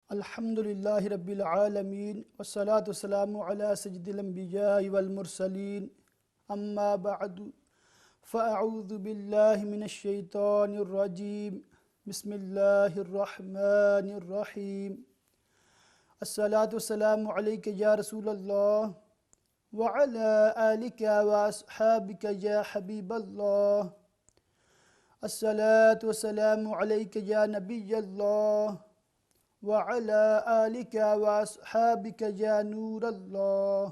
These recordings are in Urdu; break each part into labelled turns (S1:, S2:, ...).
S1: الحمدللہ رب العالمین والصلاة والسلام علی سید الانبیاء والمرسلین اما بعد فاعوذ باللہ من الشیطان الرجیم بسم اللہ الرحمن الرحیم الصلاة والسلام علیک یا رسول اللہ وعلی آلک واصحابک یا حبیب اللہ الصلاة والسلام علیک یا نبی اللہ وعلی آلک واصحابک یا نور اللہ۔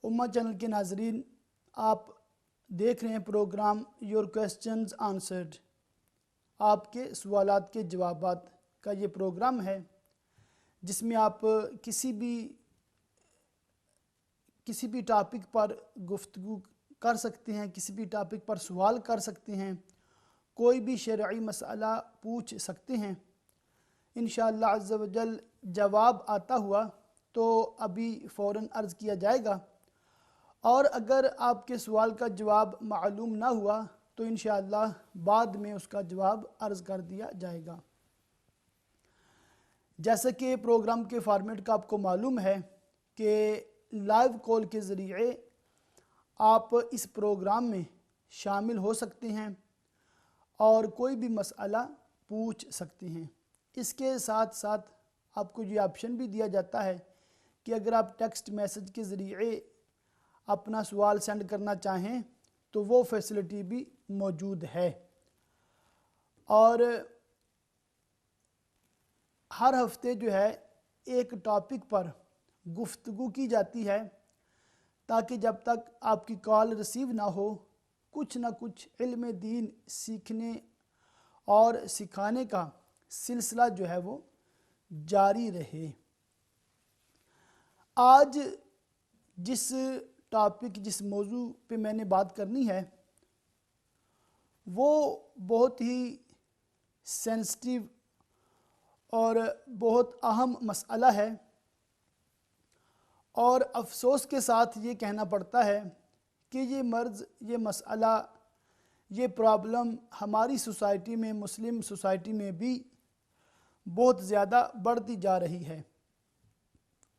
S1: امہ چینل کے ناظرین، آپ دیکھ رہے ہیں پروگرام یور کوسچنز آنسرڈ، آپ کے سوالات کے جوابات کا یہ پروگرام ہے جس میں آپ کسی بھی ٹاپک پر گفتگو کر سکتے ہیں، کسی بھی ٹاپک پر سوال کر سکتے ہیں، کوئی بھی شرعی مسئلہ پوچھ سکتے ہیں۔ انشاءاللہ عز و جل جواب آتا ہوا تو ابھی فوراً عرض کیا جائے گا، اور اگر آپ کے سوال کا جواب معلوم نہ ہوا تو انشاءاللہ بعد میں اس کا جواب عرض کر دیا جائے گا۔ جیسا کہ پروگرام کے فارمیٹ کا آپ کو معلوم ہے کہ لائیو کال کے ذریعے آپ اس پروگرام میں شامل ہو سکتے ہیں اور کوئی بھی مسئلہ پوچھ سکتے ہیں۔ اس کے ساتھ ساتھ آپ کو یہ آپشن بھی دیا جاتا ہے کہ اگر آپ ٹیکسٹ میسج کے ذریعے اپنا سوال سینڈ کرنا چاہیں تو وہ فیسلٹی بھی موجود ہے، اور ہر ہفتے جو ہے ایک ٹاپک پر گفتگو کی جاتی ہے تاکہ جب تک آپ کی کال ریسیو نہ ہو کچھ نہ کچھ علم دین سیکھنے اور سکھانے کا سلسلہ جو ہے وہ جاری رہے۔ آج جس ٹاپک جس موضوع پہ میں نے بات کرنی ہے وہ بہت ہی سینسٹیو اور بہت اہم مسئلہ ہے، اور افسوس کے ساتھ یہ کہنا پڑتا ہے کہ یہ مرض، یہ مسئلہ، یہ پرابلم ہماری سوسائٹی میں، مسلم سوسائٹی میں بھی بہت زیادہ بڑھتی جا رہی ہے۔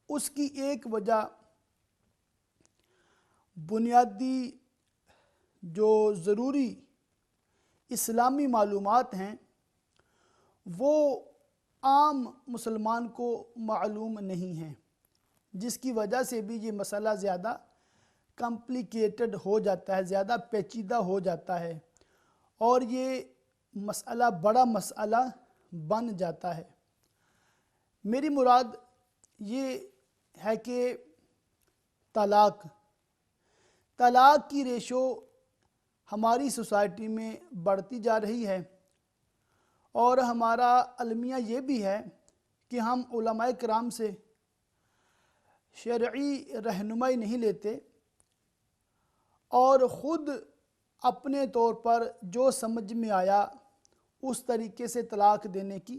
S1: اس کی ایک وجہ بنیادی جو ضروری اسلامی معلومات ہیں وہ عام مسلمان کو معلوم نہیں ہیں، جس کی وجہ سے بھی یہ مسئلہ زیادہ کمپلیکیٹڈ ہو جاتا ہے، زیادہ پیچیدہ ہو جاتا ہے، اور یہ مسئلہ بڑا مسئلہ بن جاتا ہے۔ میری مراد یہ ہے کہ طلاق کی ریشو ہماری سوسائٹی میں بڑھتی جا رہی ہے، اور ہمارا المیہ یہ بھی ہے کہ ہم علماء کرام سے شرعی رہنمائی نہیں لیتے اور خود اپنے طور پر جو سمجھ میں آیا اس طریقے سے طلاق دینے کی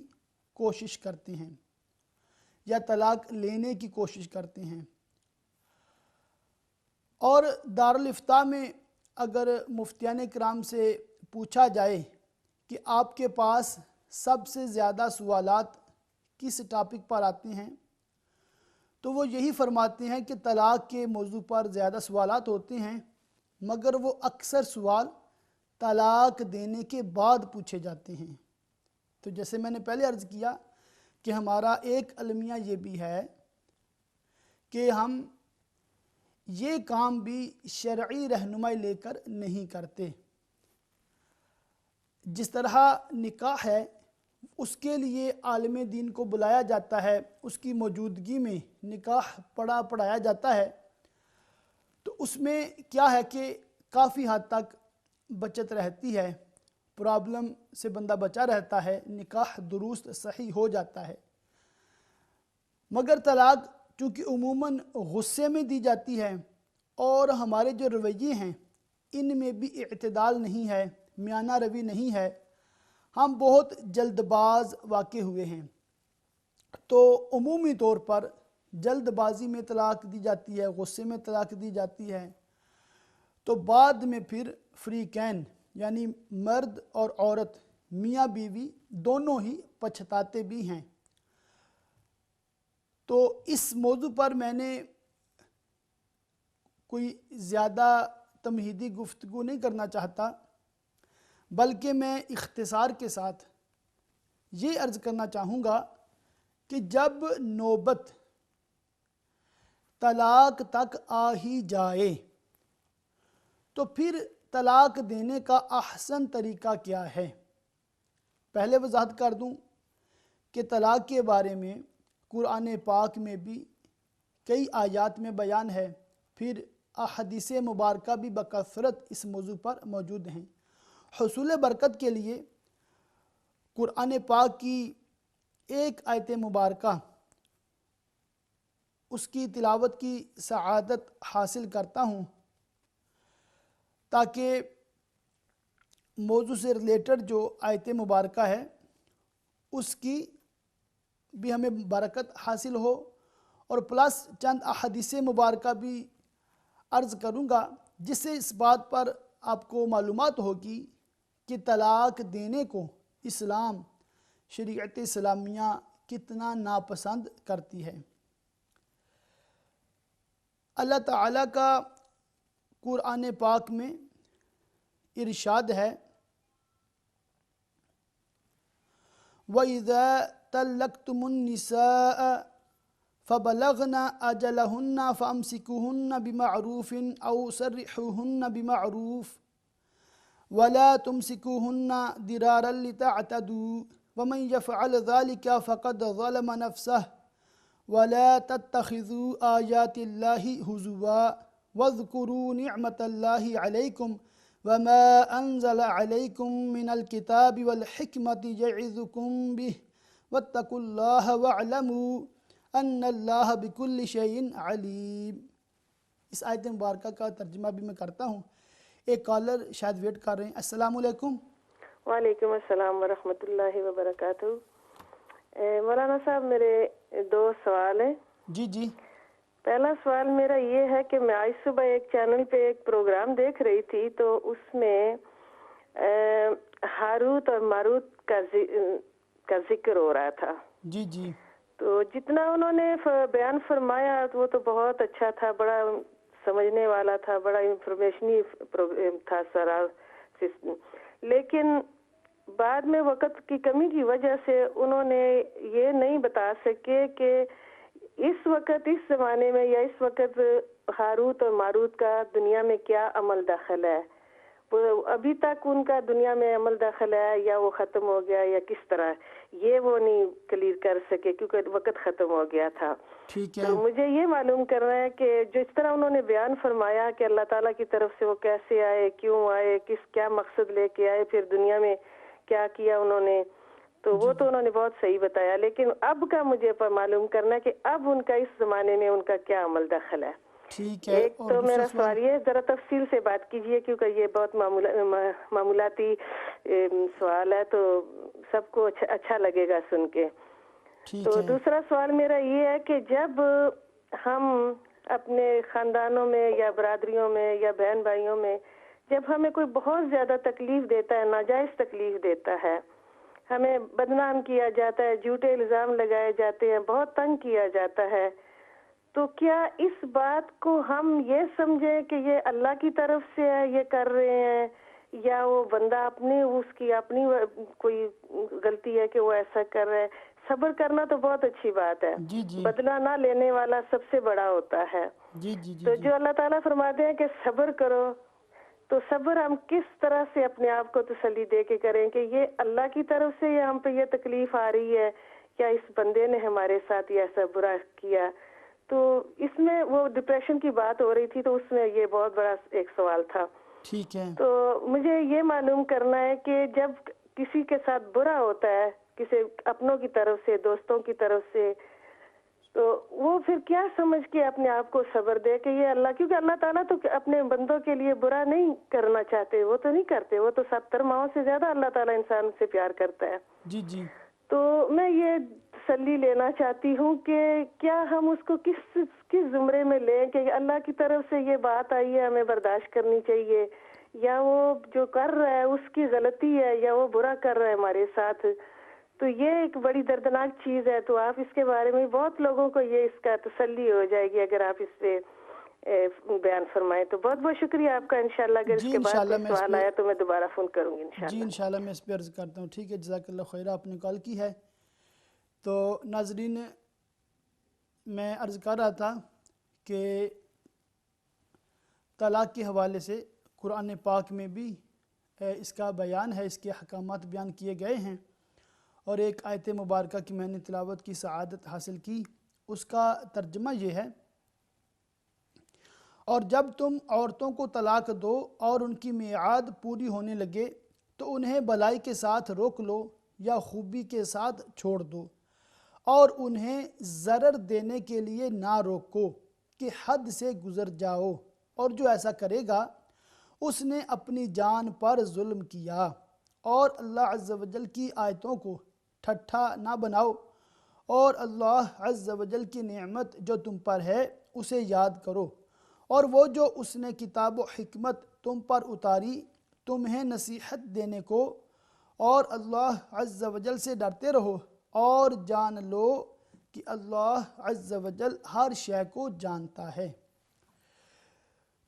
S1: کوشش کرتے ہیں یا طلاق لینے کی کوشش کرتے ہیں۔ اور دارالافتاء میں اگر مفتیان کرام سے پوچھا جائے کہ آپ کے پاس سب سے زیادہ سوالات کس ٹاپک پر آتے ہیں تو وہ یہی فرماتے ہیں کہ طلاق کے موضوع پر زیادہ سوالات ہوتے ہیں، مگر وہ اکثر سوال طلاق دینے کے بعد پوچھے جاتے ہیں۔ تو جیسے میں نے پہلے عرض کیا کہ ہمارا ایک المیہ یہ بھی ہے کہ ہم یہ کام بھی شرعی رہنمائی لے کر نہیں کرتے۔ جس طرح نکاح ہے اس کے لیے عالم دین کو بلایا جاتا ہے، اس کی موجودگی میں نکاح پڑھایا جاتا ہے، تو اس میں کیا ہے کہ کافی حد تک بچت رہتی ہے، پرابلم سے بندہ بچا رہتا ہے، نکاح درست صحیح ہو جاتا ہے۔ مگر طلاق چونکہ عموماً غصے میں دی جاتی ہے، اور ہمارے جو رویے ہیں ان میں بھی اعتدال نہیں ہے، میانہ روی نہیں ہے، ہم بہت جلد باز واقع ہوئے ہیں، تو عمومی طور پر جلد بازی میں طلاق دی جاتی ہے، غصے میں طلاق دی جاتی ہے، تو بعد میں پھر فریقین یعنی مرد اور عورت، میاں بیوی دونوں ہی پچھتاتے بھی ہیں۔ تو اس موضوع پر میں نے کوئی زیادہ تمہیدی گفتگو نہیں کرنا چاہتا، بلکہ میں اختصار کے ساتھ یہ عرض کرنا چاہوں گا کہ جب نوبت طلاق تک آ ہی جائے تو پھر طلاق دینے کا احسن طریقہ کیا ہے۔ پہلے وضاحت کر دوں کہ طلاق کے بارے میں قرآن پاک میں بھی کئی آیات میں بیان ہے، پھر احادیث مبارکہ بھی بکثرت اس موضوع پر موجود ہیں۔ حصول برکت کے لیے قرآن پاک کی ایک آیت مبارکہ اس کی تلاوت کی سعادت حاصل کرتا ہوں تاکہ موضوع سے ریلیٹڈ جو آیت مبارکہ ہے اس کی بھی ہمیں برکت حاصل ہو، اور پلس چند احادیث مبارکہ بھی عرض کروں گا جس سے اس بات پر آپ کو معلومات ہوگی کہ طلاق دینے کو اسلام، شریعت اسلامیہ کتنا ناپسند کرتی ہے۔ اللہ تعالیٰ کا قرآن پاک میں ارشاد ہے، وَإِذَا طَلَّقْتُمُ النِّسَاءَ فَبَلَغْنَ أَجَلَهُنَّ فَأَمْسِكُوهُنَّ بِمَعْرُوفٍ أَوْ سَرِّحُوهُنَّ بِمَعْرُوفٍ وَلَا تُمْسِكُوهُنَّ ضِرَارًا لِتَعْتَدُوا وَمَنْ يَفْعَلْ ذَلِكَ فَقَدْ ظَلَمَ نَفْسَهُ وَلَا تَتَّخِذُوا آيَاتِ اللَّهِ هُزُوًا وَاذْكُرُوا نِعْمَةَ اللَّهِ عَلَيْكُمْ وَمَا أَنزَلَ عَلَيْكُمْ مِنَ الْكِتَابِ وَالْحِكْمَةِ يَعِظُكُمْ بِهِ وَاتَّقُوا اللَّهَ وَاعْلَمُوا أَنَّ اللَّهَ بِكُلِّ شَيْءٍ عَلِيمٌ۔ اس آیت مبارکہ کا ترجمہ بھی میں کرتا ہوں۔ ایک کالر شاید ویٹ کر رہے ہیں۔ السلام علیکم۔
S2: وعلیکم السلام ورحمۃ اللہ وبرکاتہ۔ مولانا صاحب میرے دو سوال ہیں۔
S1: جی جی۔
S2: پہلا سوال میرا یہ ہے کہ میں آج صبح ایک چینل پہ ایک پروگرام دیکھ رہی تھی تو اس میں ہاروت اور ماروت کا ذکر ہو رہا تھا۔
S1: جی جی۔
S2: تو جتنا انہوں نے بیان فرمایا وہ تو بہت اچھا تھا، بڑا سمجھنے والا تھا، بڑا انفارمیشنی تھا سارا سسٹم، لیکن بعد میں وقت کی کمی کی وجہ سے انہوں نے یہ نہیں بتا سکے کہ اس وقت اس زمانے میں یا اس وقت ہاروت اور ماروت کا دنیا میں کیا عمل دخل ہے۔ وہ ابھی تک ان کا دنیا میں عمل دخل ہے یا وہ ختم ہو گیا یا کس طرح، یہ وہ نہیں کلیئر کر سکے کیونکہ وقت ختم ہو گیا تھا۔
S1: ٹھیک ہے۔
S2: تو مجھے یہ معلوم کرنا ہے کہ جس طرح انہوں نے بیان فرمایا کہ اللہ تعالیٰ کی طرف سے وہ کیسے آئے، کیوں آئے، کیا مقصد لے کے آئے، پھر دنیا میں کیا کیا انہوں نے، تو وہ تو انہوں نے بہت صحیح بتایا، لیکن اب کا مجھے معلوم کرنا ہے کہ اب ان کا اس زمانے میں ان کا کیا عمل دخل ہے۔
S1: ٹھیک ہے۔
S2: ایک تو میرا سوال یہ ذرا تفصیل سے بات کیجئے کیونکہ یہ بہت معمولاتی سوال ہے تو سب کو اچھا لگے گا سن کے۔ تو دوسرا سوال میرا یہ ہے کہ جب ہم اپنے خاندانوں میں یا برادریوں میں یا بہن بھائیوں میں جب ہمیں کوئی بہت زیادہ تکلیف دیتا ہے، ناجائز تکلیف دیتا ہے، ہمیں بدنام کیا جاتا ہے، جھوٹے الزام لگائے جاتے ہیں، بہت تنگ کیا جاتا ہے، تو کیا اس بات کو ہم یہ سمجھیں کہ یہ اللہ کی طرف سے ہے یہ کر رہے ہیں، یا وہ بندہ اپنی اس کی اپنی کوئی غلطی ہے کہ وہ ایسا کر رہا ہے؟ صبر کرنا تو بہت اچھی بات ہے، بدلہ نہ لینے والا سب سے بڑا ہوتا ہے۔ تو جو اللہ تعالیٰ فرماتے ہیں کہ صبر کرو، تو صبر ہم کس طرح سے اپنے آپ کو تسلی دے کے کریں کہ یہ اللہ کی طرف سے یا ہم پہ یہ تکلیف آ رہی ہے یا اس بندے نے ہمارے ساتھ یہ ایسا برا کیا؟ تو اس میں وہ ڈپریشن کی بات ہو رہی تھی تو اس میں یہ بہت بڑا ایک سوال تھا۔
S1: ٹھیک ہے۔
S2: تو مجھے یہ معلوم کرنا ہے کہ جب کسی کے ساتھ برا ہوتا ہے، کسی اپنوں کی طرف سے، دوستوں کی طرف سے، تو وہ پھر کیا سمجھ کے اپنے آپ کو صبر دے کہ یہ اللہ، کیونکہ اللہ تعالیٰ تو اپنے بندوں کے لیے برا نہیں کرنا چاہتے، وہ تو نہیں کرتے، وہ تو 70 ماؤں سے زیادہ اللہ تعالیٰ انسان سے پیار کرتا ہے۔
S1: جی جی۔
S2: تو میں یہ تسلی لینا چاہتی ہوں کہ کیا ہم اس کو کس زمرے میں لیں کہ اللہ کی طرف سے یہ بات آئی ہے ہمیں برداشت کرنی چاہیے، یا وہ جو کر رہا ہے اس کی غلطی ہے، یا وہ برا کر رہا ہے ہمارے ساتھ، تو یہ ایک بڑی دردناک چیز ہے، تو آپ اس کے بارے میں بہت لوگوں کو یہ اس کا تسلی ہو جائے گی اگر آپ اس پہ بیان فرمائیں تو۔ بہت بہت شکریہ آپ کا، انشاءاللہ اگر اس
S1: جی
S2: کے بعد
S1: انشاءاللہ
S2: کوئی
S1: میں اس
S2: سوال
S1: پہ
S2: آیا تو میں دوبارہ فون کروں گی
S1: جی
S2: انشاءاللہ۔
S1: انشاءاللہ میں اس پہ عرض کرتا ہوں۔ ٹھیک ہے، جزاک اللہ خیر، آپ نے کال کی ہے۔ تو ناظرین، میں عرض کر رہا تھا کہ طلاق کے حوالے سے قرآن پاک میں بھی اس کا بیان ہے، اس کے احکامات بیان کیے گئے ہیں، اور ایک آیت مبارکہ کی میں نے تلاوت کی، سعادت حاصل کی، اس کا ترجمہ یہ ہے: اور جب تم عورتوں کو طلاق دو اور ان کی میعاد پوری ہونے لگے تو انہیں بھلائی کے ساتھ روک لو یا خوبی کے ساتھ چھوڑ دو، اور انہیں ضرر دینے کے لیے نہ روکو کہ حد سے گزر جاؤ، اور جو ایسا کرے گا اس نے اپنی جان پر ظلم کیا۔ اور اللہ عز و جل کی آیتوں کو ٹھٹھا نہ بناؤ، اور اللہ عز و جل کی نعمت جو تم پر ہے اسے یاد کرو، اور وہ جو اس نے کتاب و حکمت تم پر اتاری تمہیں نصیحت دینے کو، اور اللہ عز و جل سے ڈرتے رہو، اور جان لو کہ اللہ عز و جل ہر شے کو جانتا ہے۔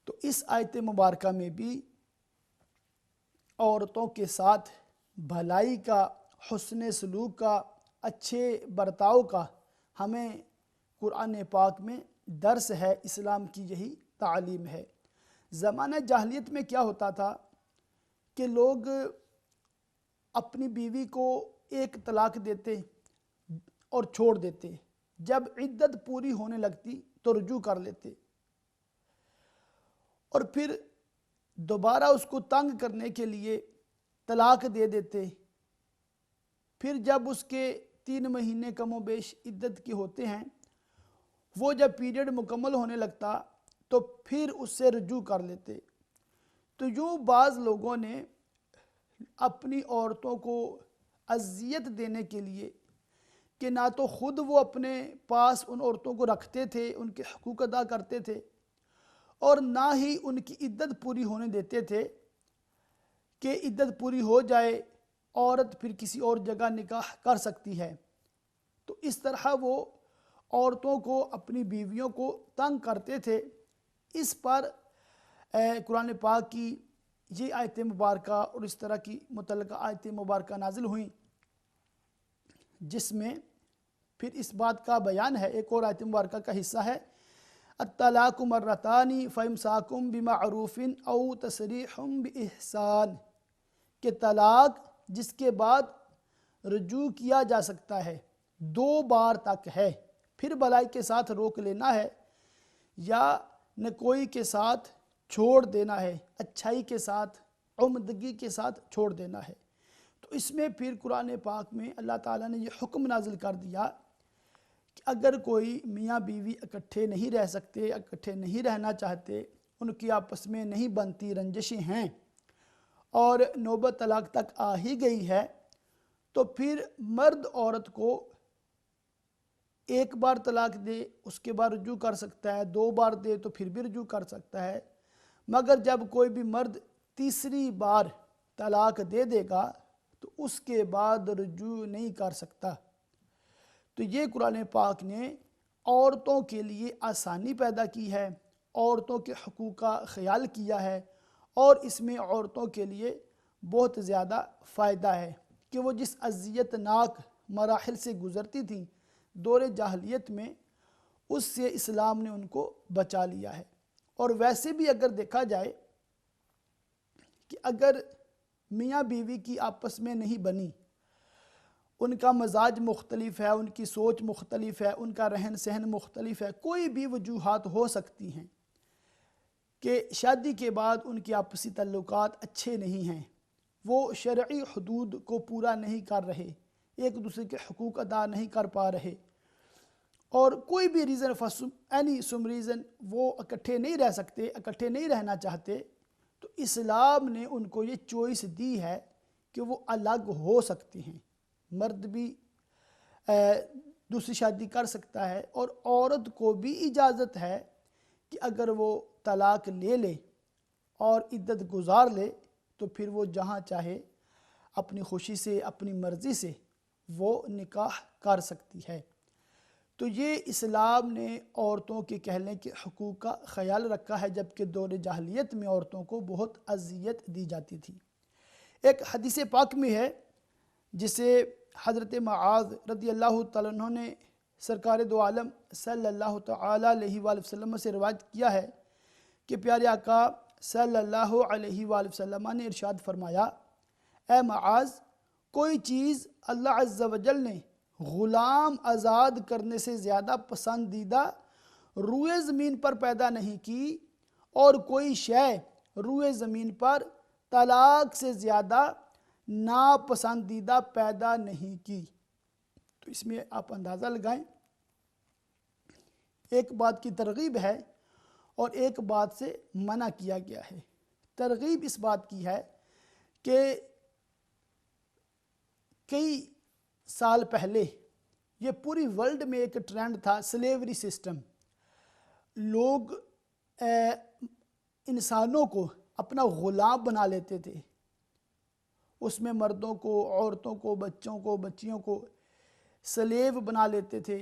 S1: تو اس آیت مبارکہ میں بھی عورتوں کے ساتھ بھلائی کا، حسن سلوک کا، اچھے برتاؤ کا ہمیں قرآن پاک میں درس ہے، اسلام کی یہی تعلیم ہے۔ زمانہ جاہلیت میں کیا ہوتا تھا کہ لوگ اپنی بیوی کو ایک طلاق دیتے اور چھوڑ دیتے، جب عدت پوری ہونے لگتی تو رجوع کر لیتے، اور پھر دوبارہ اس کو تنگ کرنے کے لیے طلاق دے دیتے۔ پھر جب اس کے 3 مہینے کم و بیش عدت کے ہوتے ہیں، وہ جب پیریڈ مکمل ہونے لگتا تو پھر اس سے رجوع کر لیتے۔ تو یوں بعض لوگوں نے اپنی عورتوں کو اذیت دینے کے لیے کہ نہ تو خود وہ اپنے پاس ان عورتوں کو رکھتے تھے، ان کے حقوق ادا کرتے تھے، اور نہ ہی ان کی عدت پوری ہونے دیتے تھے کہ عدت پوری ہو جائے عورت پھر کسی اور جگہ نکاح کر سکتی ہے۔ تو اس طرح وہ عورتوں کو، اپنی بیویوں کو تنگ کرتے تھے۔ اس پر قرآن پاک کی یہ آیت مبارکہ اور اس طرح کی متعلقہ آیت مبارکہ نازل ہوئیں، جس میں پھر اس بات کا بیان ہے۔ ایک اور آیت مبارکہ کا حصہ ہے: الطلاق مرتان فامساک بمعروف او تسریح باحسان، کہ طلاق جس کے بعد رجوع کیا جا سکتا ہے 2 بار تک ہے، پھر بھلائی کے ساتھ روک لینا ہے، یا نکوئی کے ساتھ چھوڑ دینا ہے، اچھائی کے ساتھ، عمدگی کے ساتھ چھوڑ دینا ہے۔ تو اس میں پھر قرآن پاک میں اللہ تعالیٰ نے یہ حکم نازل کر دیا کہ اگر کوئی میاں بیوی اکٹھے نہیں رہ سکتے، اکٹھے نہیں رہنا چاہتے، ان کی آپس میں نہیں بنتی، رنجشیں ہیں، اور نوبت طلاق تک آ ہی گئی ہے، تو پھر مرد عورت کو 1 بار طلاق دے اس کے بعد رجوع کر سکتا ہے، 2 بار دے تو پھر بھی رجوع کر سکتا ہے، مگر جب کوئی بھی مرد تیسری بار طلاق دے دے گا تو اس کے بعد رجوع نہیں کر سکتا۔ تو یہ قرآن پاک نے عورتوں کے لیے آسانی پیدا کی ہے، عورتوں کے حقوق کا خیال کیا ہے، اور اس میں عورتوں کے لیے بہت زیادہ فائدہ ہے کہ وہ جس اذیت ناک مراحل سے گزرتی تھیں دور جاہلیت میں، اس سے اسلام نے ان کو بچا لیا ہے۔ اور ویسے بھی اگر دیکھا جائے کہ اگر میاں بیوی کی آپس میں نہیں بنی، ان کا مزاج مختلف ہے، ان کی سوچ مختلف ہے، ان کا رہن سہن مختلف ہے، کوئی بھی وجوہات ہو سکتی ہیں کہ شادی کے بعد ان کی آپسی تعلقات اچھے نہیں ہیں، وہ شرعی حدود کو پورا نہیں کر رہے، ایک دوسرے کے حقوق ادا نہیں کر پا رہے، اور کوئی بھی ریزن سم ریزن وہ اکٹھے نہیں رہ سکتے، اکٹھے نہیں رہنا چاہتے، تو اسلام نے ان کو یہ چوائس دی ہے کہ وہ الگ ہو سکتے ہیں۔ مرد بھی دوسری شادی کر سکتا ہے، اور عورت کو بھی اجازت ہے کہ اگر وہ طلاق لے لے اور عدت گزار لے تو پھر وہ جہاں چاہے اپنی خوشی سے، اپنی مرضی سے وہ نکاح کر سکتی ہے۔ تو یہ اسلام نے عورتوں کے کہنے کے حقوق کا خیال رکھا ہے، جبکہ دور جاہلیت میں عورتوں کو بہت اذیت دی جاتی تھی۔ ایک حدیث پاک میں ہے جسے حضرت معاذ رضی اللہ تعالیٰ عنہ نے سرکار دو عالم صلی اللہ تعالیٰ علیہ وآلہ وسلم سے روایت کیا ہے کہ پیارے آقا صلی اللہ علیہ وآلہ وسلم نے ارشاد فرمایا، اے معاذ، کوئی چیز اللہ عز و جل نے غلام آزاد کرنے سے زیادہ پسندیدہ روئے زمین پر پیدا نہیں کی، اور کوئی شے روئے زمین پر طلاق سے زیادہ ناپسندیدہ پیدا نہیں کی۔ تو اس میں آپ اندازہ لگائیں، ایک بات کی ترغیب ہے اور ایک بات سے منع کیا گیا ہے۔ ترغیب اس بات کی ہے کہ کئی سال پہلے یہ پوری ورلڈ میں ایک ٹرینڈ تھا، سلیوری سسٹم۔ لوگ انسانوں کو اپنا غلام بنا لیتے تھے، اس میں مردوں کو، عورتوں کو، بچوں کو، بچیوں کو سلیو بنا لیتے تھے۔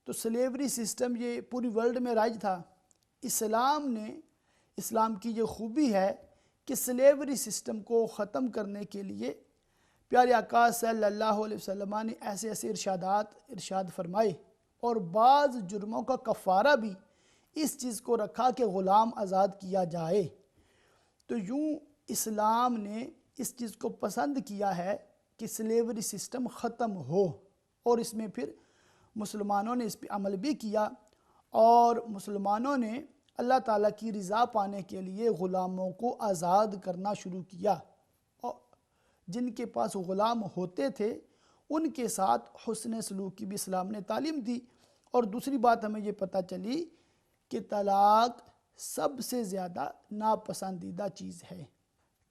S1: تو سلیوری سسٹم یہ پوری ورلڈ میں رائج تھا۔ اسلام کی یہ خوبی ہے کہ سلیوری سسٹم کو ختم کرنے کے لیے پیارے آقا صلی اللہ علیہ وسلم نے ایسے ارشاد فرمائے، اور بعض جرموں کا کفارہ بھی اس چیز کو رکھا کہ غلام آزاد کیا جائے۔ تو یوں اسلام نے اس چیز کو پسند کیا ہے کہ سلیوری سسٹم ختم ہو، اور اس میں پھر مسلمانوں نے اس پہ عمل بھی کیا، اور مسلمانوں نے اللہ تعالیٰ کی رضا پانے کے لیے غلاموں کو آزاد کرنا شروع کیا، اور جن کے پاس غلام ہوتے تھے ان کے ساتھ حسن سلوک کی بھی اسلام نے تعلیم دی۔ اور دوسری بات ہمیں یہ پتہ چلی کہ طلاق سب سے زیادہ ناپسندیدہ چیز ہے۔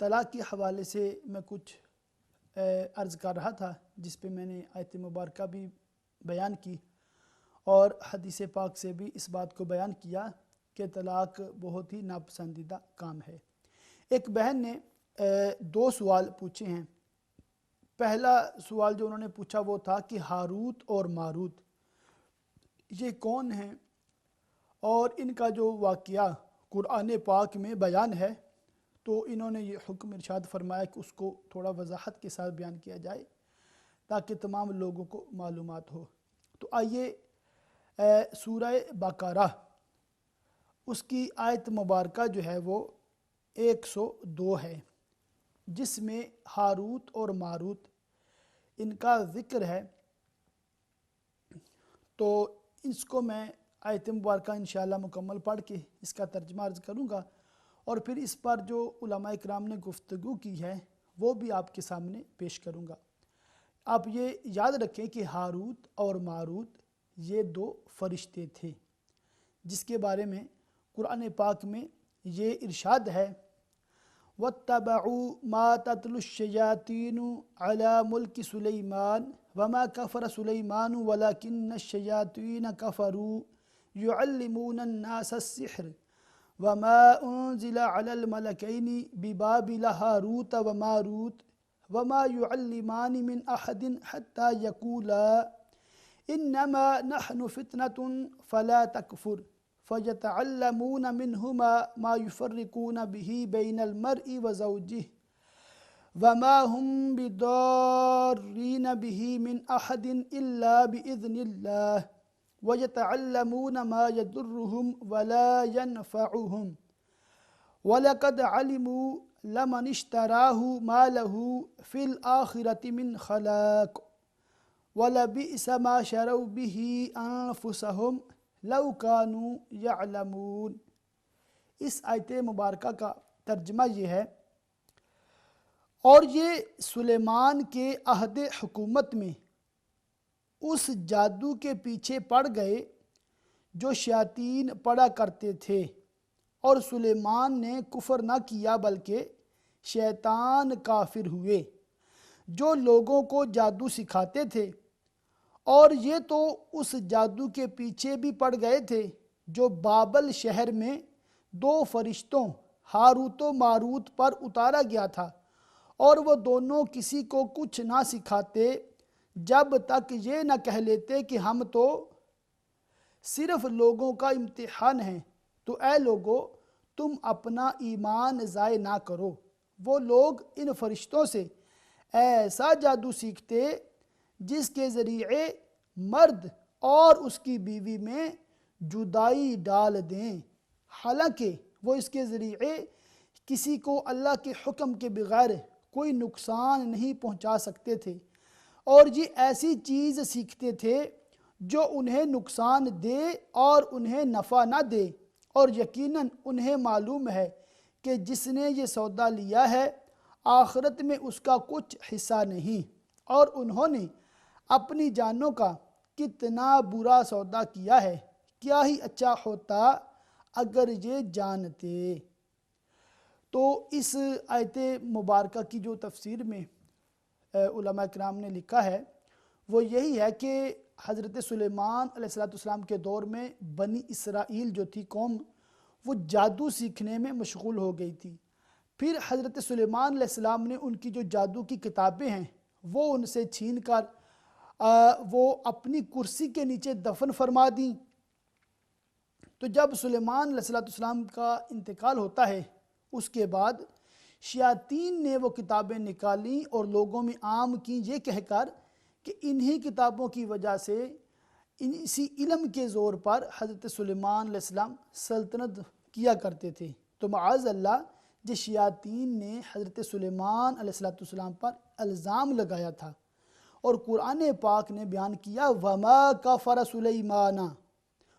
S1: طلاق کے حوالے سے میں کچھ عرض کر رہا تھا، جس پہ میں نے آیت مبارکہ بھی بیان کی اور حدیث پاک سے بھی اس بات کو بیان کیا کہ طلاق بہت ہی ناپسندیدہ کام ہے۔ ایک بہن نے دو سوال پوچھے ہیں۔ پہلا سوال جو انہوں نے پوچھا وہ تھا کہ ہاروت اور ماروت یہ کون ہیں، اور ان کا جو واقعہ قرآن پاک میں بیان ہے، تو انہوں نے یہ حکم ارشاد فرمایا کہ اس کو تھوڑا وضاحت کے ساتھ بیان کیا جائے تاکہ تمام لوگوں کو معلومات ہو۔ تو آئیے سورہ بقرہ اس کی آیت مبارکہ جو ہے وہ 102 ہے، جس میں ہاروت اور ماروت ان کا ذکر ہے۔ تو اس کو میں آیت مبارکہ انشاءاللہ مکمل پڑھ کے اس کا ترجمہ عرض کروں گا، اور پھر اس پر جو علماء اکرام نے گفتگو کی ہے وہ بھی آپ کے سامنے پیش کروں گا۔ آپ یہ یاد رکھیں کہ ہاروت اور ماروت یہ دو فرشتے تھے، جس کے بارے میں قرآن پاک میں یہ ارشاد ہے، وَاتَّبَعُوا مَا تَتْلُو الشَّيَاطِينُ عَلَى مُلْكِ سُلَيْمَانَ وَمَا كَفَرَ سُلَيْمَانُ وَلَكِنَّ الشَّيَاطِينَ كَفَرُوا يُعَلِّمُونَ النَّاسَ السِّحْرَ وَمَا أُنزِلَ عَلَى الْمَلَكَيْنِ بِبَابِلَ هَارُوتَ وَمَارُوتَ وَمَا يُعَلِّمَانِ مِنْ أَحَدٍ حَتَّى يَقُولَا إِنَّمَا نَحْنُ فِتْنَةٌ فَلَا تَكْفُرْ فَيَتَعَلَّمُونَ مِنْهُمَا مَا يُفَرِّقُونَ بِهِ بَيْنَ الْمَرْءِ وَزَوْجِهِ وَمَا هُمْ بِضَارِّينَ بِهِ مِنْ أَحَدٍ إِلَّا بِإِذْنِ اللَّهِ وَيَتَعَلَّمُونَ مَا يَضُرُّهُمْ وَلَا يَنْفَعُهُمْ وَلَقَدْ عَلِمُوا لَمَنِ اشْتَرَاهُ مَا لَهُ فِي الْآخِرَةِ مِنْ خَلَاقٍ وَلَبِئْسَ مَا شَرَوْا بِهِ أَنفُسَهُمْ لَوْ كَانُوا يَعْلَمُونَ۔ اس آیت مبارکہ کا ترجمہ یہ ہے، اور یہ سلیمان کے عہد حکومت میں اس جادو کے پیچھے پڑ گئے جو شیاطین پڑا کرتے تھے، اور سلیمان نے کفر نہ کیا بلکہ شیطان کافر ہوئے جو لوگوں کو جادو سکھاتے تھے، اور یہ تو اس جادو کے پیچھے بھی پڑ گئے تھے جو بابل شہر میں دو فرشتوں ہاروت و ماروت پر اتارا گیا تھا، اور وہ دونوں کسی کو کچھ نہ سکھاتے جب تک یہ نہ کہہ لیتے کہ ہم تو صرف لوگوں کا امتحان ہیں، تو اے لوگو تم اپنا ایمان ضائع نہ کرو۔ وہ لوگ ان فرشتوں سے ایسا جادو سیکھتے جس کے ذریعے مرد اور اس کی بیوی میں جدائی ڈال دیں، حالانکہ وہ اس کے ذریعے کسی کو اللہ کے حکم کے بغیر کوئی نقصان نہیں پہنچا سکتے تھے، اور یہ ایسی چیز سیکھتے تھے جو انہیں نقصان دے اور انہیں نفع نہ دے، اور یقیناً انہیں معلوم ہے کہ جس نے یہ سودا لیا ہے آخرت میں اس کا کچھ حصہ نہیں، اور انہوں نے اپنی جانوں کا کتنا برا سودا کیا ہے، کیا ہی اچھا ہوتا اگر یہ جانتے۔ تو اس آیت مبارکہ کی جو تفسیر میں علماء کرام نے لکھا ہے وہ یہی ہے کہ حضرت سلیمان علیہ السلام کے دور میں بنی اسرائیل جو تھی قوم، وہ جادو سیکھنے میں مشغول ہو گئی تھی۔ پھر حضرت سلیمان علیہ السلام نے ان کی جو جادو کی کتابیں ہیں وہ ان سے چھین کر وہ اپنی کرسی کے نیچے دفن فرما دیں۔ تو جب سلیمان علیہ السلام کا انتقال ہوتا ہے اس کے بعد شیاطین نے وہ کتابیں نکالیں اور لوگوں میں عام کیں، یہ کہہ کر کہ انہی کتابوں کی وجہ سے اسی علم کے زور پر حضرت سلیمان علیہ السلام سلطنت کیا کرتے تھے۔ تو معاذ اللہ یہ شیاطین نے حضرت سلیمان علیہ السلام پر الزام لگایا تھا، اور قرآن پاک نے بیان کیا وَمَا كَفَرَ سُلَيْمَانَ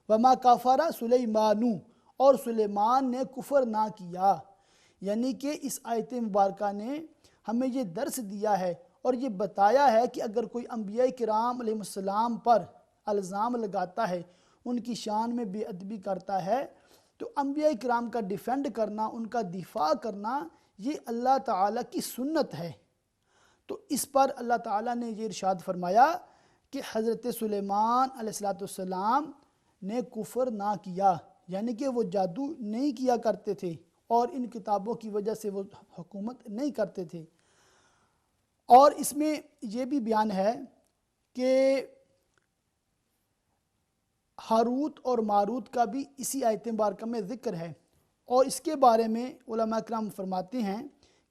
S1: وَمَا كَفَرَ سُلَيْمَانُ، اور سلیمان نے کفر نہ کیا۔ یعنی کہ اس آیت مبارکہ نے ہمیں یہ درس دیا ہے اور یہ بتایا ہے کہ اگر کوئی انبیاء کرام علیہ السلام پر الزام لگاتا ہے، ان کی شان میں بے ادبی کرتا ہے، تو انبیاء کرام کا ڈیفینڈ کرنا، ان کا دفاع کرنا، یہ اللہ تعالیٰ کی سنت ہے۔ تو اس پر اللہ تعالیٰ نے یہ ارشاد فرمایا کہ حضرت سلیمان علیہ السلام نے کفر نہ کیا، یعنی کہ وہ جادو نہیں کیا کرتے تھے اور ان کتابوں کی وجہ سے وہ حکومت نہیں کرتے تھے۔ اور اس میں یہ بھی بیان ہے کہ ہاروت اور ماروت کا بھی اسی آیت مبارکہ میں ذکر ہے، اور اس کے بارے میں علماء کرام فرماتے ہیں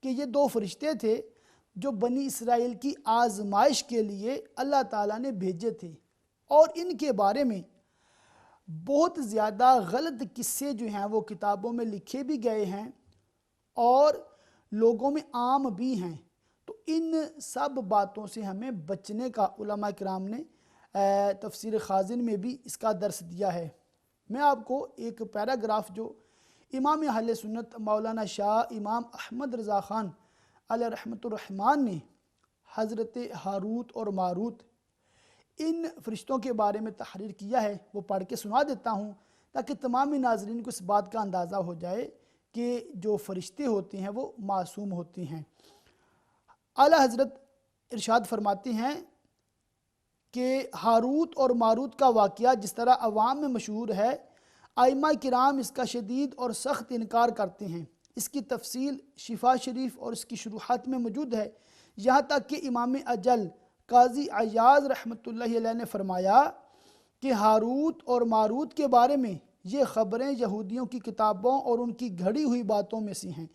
S1: کہ یہ دو فرشتے تھے جو بنی اسرائیل کی آزمائش کے لیے اللہ تعالیٰ نے بھیجے تھے، اور ان کے بارے میں بہت زیادہ غلط قصے جو ہیں وہ کتابوں میں لکھے بھی گئے ہیں اور لوگوں میں عام بھی ہیں۔ تو ان سب باتوں سے ہمیں بچنے کا علماء کرام نے تفسیر خازن میں بھی اس کا درس دیا ہے۔ میں آپ کو ایک پیراگراف جو امام اہل سنت مولانا شاہ امام احمد رضا خان علیہ رحمۃ الرحمن نے حضرت ہاروت اور ماروت ان فرشتوں کے بارے میں تحریر کیا ہے وہ پڑھ کے سنا دیتا ہوں، تاکہ تمامی ناظرین کو اس بات کا اندازہ ہو جائے کہ جو فرشتے ہوتے ہیں وہ معصوم ہوتے ہیں۔ اعلیٰ حضرت ارشاد فرماتے ہیں کہ ہاروت اور ماروت کا واقعہ جس طرح عوام میں مشہور ہے، ائمہ کرام اس کا شدید اور سخت انکار کرتے ہیں۔ اس کی تفصیل شفا شریف اور اس کی شروحات میں موجود ہے، یہاں تک کہ امام اجل قاضی عیاض رحمۃ اللہ علیہ نے فرمایا کہ ہاروت اور ماروت کے بارے میں یہ خبریں یہودیوں کی کتابوں اور ان کی گھڑی ہوئی باتوں میں سے ہیں،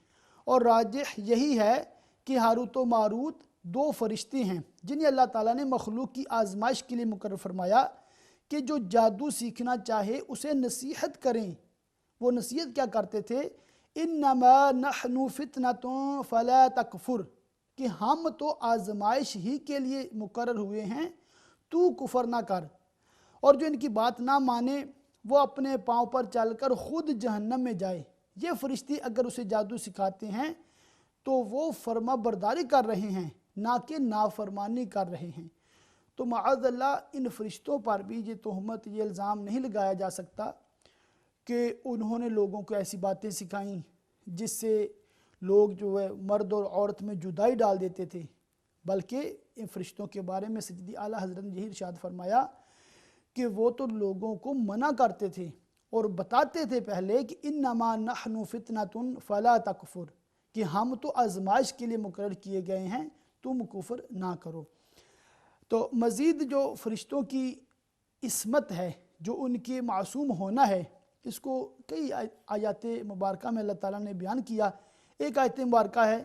S1: اور راجح یہی ہے کہ ہاروت و ماروت دو فرشتے ہیں جنہیں اللہ تعالیٰ نے مخلوق کی آزمائش کے لیے مقرر فرمایا کہ جو جادو سیکھنا چاہے اسے نصیحت کریں۔ وہ نصیحت کیا کرتے تھے؟ انما نحن فتنۃ فلا تکفر، کہ ہم تو آزمائش ہی کے لیے مقرر ہوئے ہیں، تو کفر نہ کر، اور جو ان کی بات نہ مانے وہ اپنے پاؤں پر چل کر خود جہنم میں جائے۔ یہ فرشتے اگر اسے جادو سکھاتے ہیں تو وہ فرما برداری کر رہے ہیں، نہ کہ نافرمانی کر رہے ہیں۔ تو معاذ اللہ ان فرشتوں پر بھی یہ تہمت، یہ الزام نہیں لگایا جا سکتا کہ انہوں نے لوگوں کو ایسی باتیں سکھائیں جس سے لوگ جو ہے مرد اور عورت میں جدائی ڈال دیتے تھے، بلکہ ان فرشتوں کے بارے میں سیدی اعلیٰ حضرت نے یہی ارشاد فرمایا کہ وہ تو لوگوں کو منع کرتے تھے اور بتاتے تھے پہلے کہ انما نحن فتنۃ فلا تکفر، کہ ہم تو آزمائش کے لیے مقرر کیے گئے ہیں، تم کفر نہ کرو۔ تو مزید جو فرشتوں کی عصمت ہے، جو ان کے معصوم ہونا ہے، اس کو کئی آیات مبارکہ میں اللہ تعالیٰ نے بیان کیا۔ ایک آیت مبارکہ ہے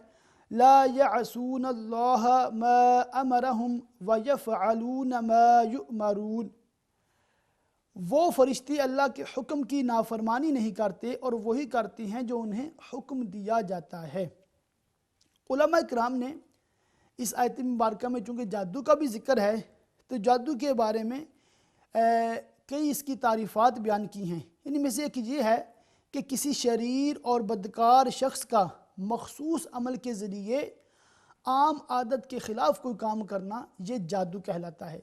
S1: لا یعصون اللہ ما امرہم ویفعلون ما یؤمرون، وہ فرشتے اللہ کے حکم کی نافرمانی نہیں کرتے اور وہی کرتے ہیں جو انہیں حکم دیا جاتا ہے۔ علماء کرام نے اس آیت مبارکہ میں چونکہ جادو کا بھی ذکر ہے تو جادو کے بارے میں کئی اس کی تعریفات بیان کی ہیں۔ ان میں سے ایک یہ ہے کہ کسی شریر اور بدکار شخص کا مخصوص عمل کے ذریعے عام عادت کے خلاف کوئی کام کرنا، یہ جادو کہلاتا ہے۔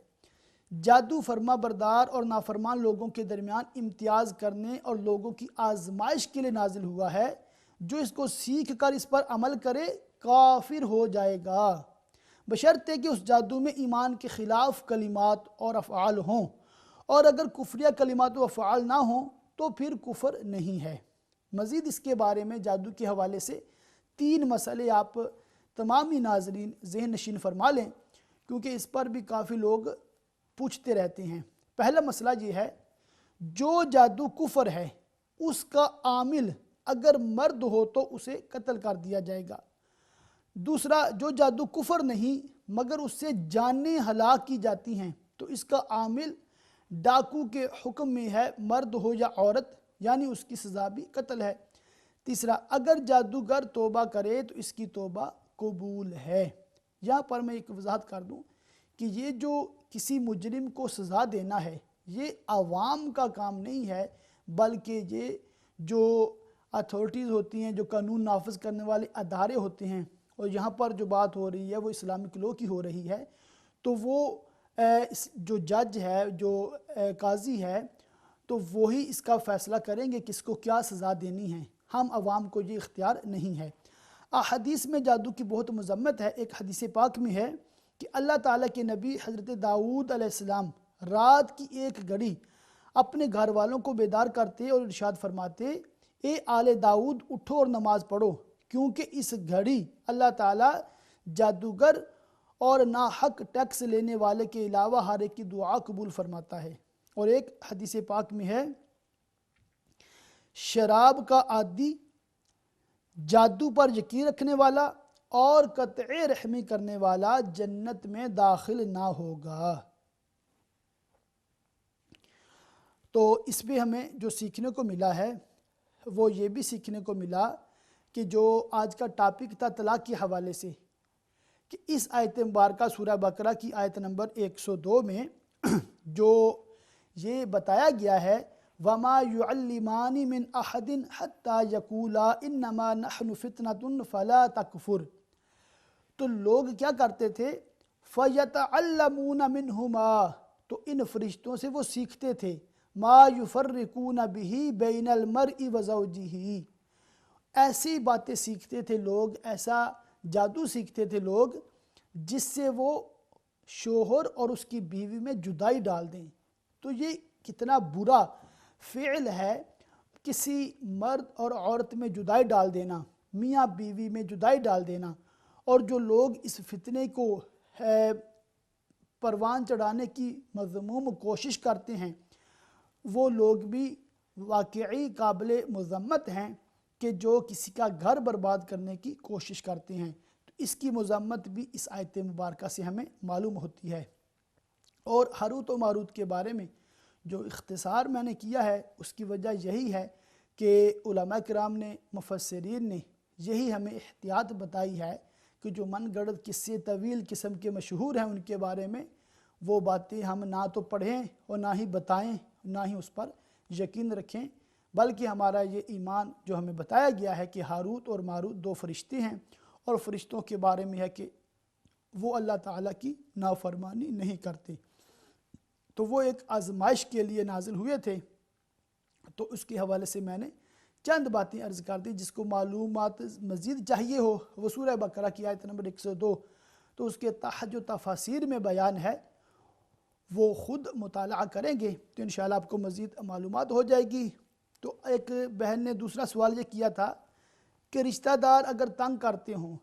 S1: جادو فرما بردار اور نافرمان لوگوں کے درمیان امتیاز کرنے اور لوگوں کی آزمائش کے لیے نازل ہوا ہے۔ جو اس کو سیکھ کر اس پر عمل کرے کافر ہو جائے گا، بشرطے کہ اس جادو میں ایمان کے خلاف کلمات اور افعال ہوں، اور اگر کفریہ کلمات و افعال نہ ہوں تو پھر کفر نہیں ہے۔ مزید اس کے بارے میں جادو کے حوالے سے 3 مسئلے آپ تمامی ناظرین ذہن نشین فرما لیں، کیونکہ اس پر بھی کافی لوگ پوچھتے رہتے ہیں۔ پہلا مسئلہ یہ ہے، جو جادو کفر ہے اس کا عامل اگر مرد ہو تو اسے قتل کر دیا جائے گا۔ دوسرا، جو جادو کفر نہیں مگر اس سے جانیں ہلاک کی جاتی ہیں تو اس کا عامل ڈاکو کے حکم میں ہے، مرد ہو یا عورت، یعنی اس کی سزا بھی قتل ہے۔ تیسرا، اگر جادوگر توبہ کرے تو اس کی توبہ قبول ہے۔ یہاں پر میں ایک وضاحت کر دوں کہ یہ جو کسی مجرم کو سزا دینا ہے یہ عوام کا کام نہیں ہے، بلکہ یہ جو اتھارٹیز ہوتی ہیں، جو قانون نافذ کرنے والے ادارے ہوتے ہیں، اور یہاں پر جو بات ہو رہی ہے وہ اسلامک لاء کی ہو رہی ہے، تو وہ جو جج ہے، جو قاضی ہے، تو وہی اس کا فیصلہ کریں گے کس کو کیا سزا دینی ہے۔ ہم عوام کو یہ اختیار نہیں ہے۔ احادیث میں جادو کی بہت مذمت ہے۔ ایک حدیث پاک میں ہے کہ اللہ تعالیٰ کے نبی حضرت داؤد علیہ السلام رات کی ایک گھڑی اپنے گھر والوں کو بیدار کرتے اور ارشاد فرماتے، اے آل داؤد اٹھو اور نماز پڑھو، کیونکہ اس گھڑی اللہ تعالیٰ جادوگر اور ناحق ٹیکس لینے والے کے علاوہ ہر ایک کی دعا قبول فرماتا ہے۔ اور ایک حدیث پاک میں ہے، شراب کا عادی، جادو پر یقین رکھنے والا اور قطع رحمی کرنے والا جنت میں داخل نہ ہوگا۔ تو اس میں ہمیں جو سیکھنے کو ملا ہے وہ یہ بھی سیکھنے کو ملا کہ جو آج کا ٹاپک تھا طلاق کے حوالے سے، کہ اس آیت مبارکہ سورہ بقرہ کی آیت نمبر 102 میں جو یہ بتایا گیا ہے وَمَا يُعَلِّمَانِ مِنْ أَحَدٍ حَتَّى يَقُولَا إِنَّمَا نَحْنُ فِتْنَةٌ فَلَا تَكْفُرْ، تو لوگ کیا کرتے تھے، فَيَتَعَلَّمُونَ مِنْهُمَا، تو ان فرشتوں سے وہ سیکھتے تھے، مَا يُفَرِّقُونَ بِهِ بَيْنَ الْمَرْءِ وَزَوْجِهِ، ایسی باتیں سیکھتے تھے لوگ، ایسا جادو سیکھتے تھے لوگ جس سے وہ شوہر اور اس کی بیوی میں جدائی ڈال دیں۔ تو یہ کتنا برا فعل ہے، کسی مرد اور عورت میں جدائی ڈال دینا، میاں بیوی میں جدائی ڈال دینا۔ اور جو لوگ اس فتنے کو پروان چڑھانے کی مذموم کوشش کرتے ہیں وہ لوگ بھی واقعی قابل مذمت ہیں کہ جو کسی کا گھر برباد کرنے کی کوشش کرتے ہیں۔ تو اس کی مذمت بھی اس آیت مبارکہ سے ہمیں معلوم ہوتی ہے۔ اور ہاروت و ماروت کے بارے میں جو اختصار میں نے کیا ہے اس کی وجہ یہی ہے کہ علماء کرام نے، مفسرین نے یہی ہمیں احتیاط بتائی ہے کہ جو من گڑت قصے طویل قسم کے مشہور ہیں ان کے بارے میں وہ باتیں ہم نہ تو پڑھیں اور نہ ہی بتائیں، نہ ہی اس پر یقین رکھیں، بلکہ ہمارا یہ ایمان جو ہمیں بتایا گیا ہے کہ ہاروت اور ماروت 2 فرشتے ہیں، اور فرشتوں کے بارے میں ہے کہ وہ اللہ تعالیٰ کی نافرمانی نہیں کرتے، تو وہ ایک آزمائش کے لیے نازل ہوئے تھے۔ تو اس کے حوالے سے میں نے چند باتیں عرض کر دی، جس کو معلومات مزید چاہیے ہو وہ سورہ بقرہ کی آیت نمبر 102 تو اس کے تحت جو تفاسیر میں بیان ہے وہ خود مطالعہ کریں گے تو انشاءاللہ آپ کو مزید معلومات ہو جائے گی۔ تو ایک بہن نے دوسرا سوال یہ کیا تھا کہ رشتہ دار اگر تنگ کرتے ہوں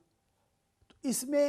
S1: تو اس میں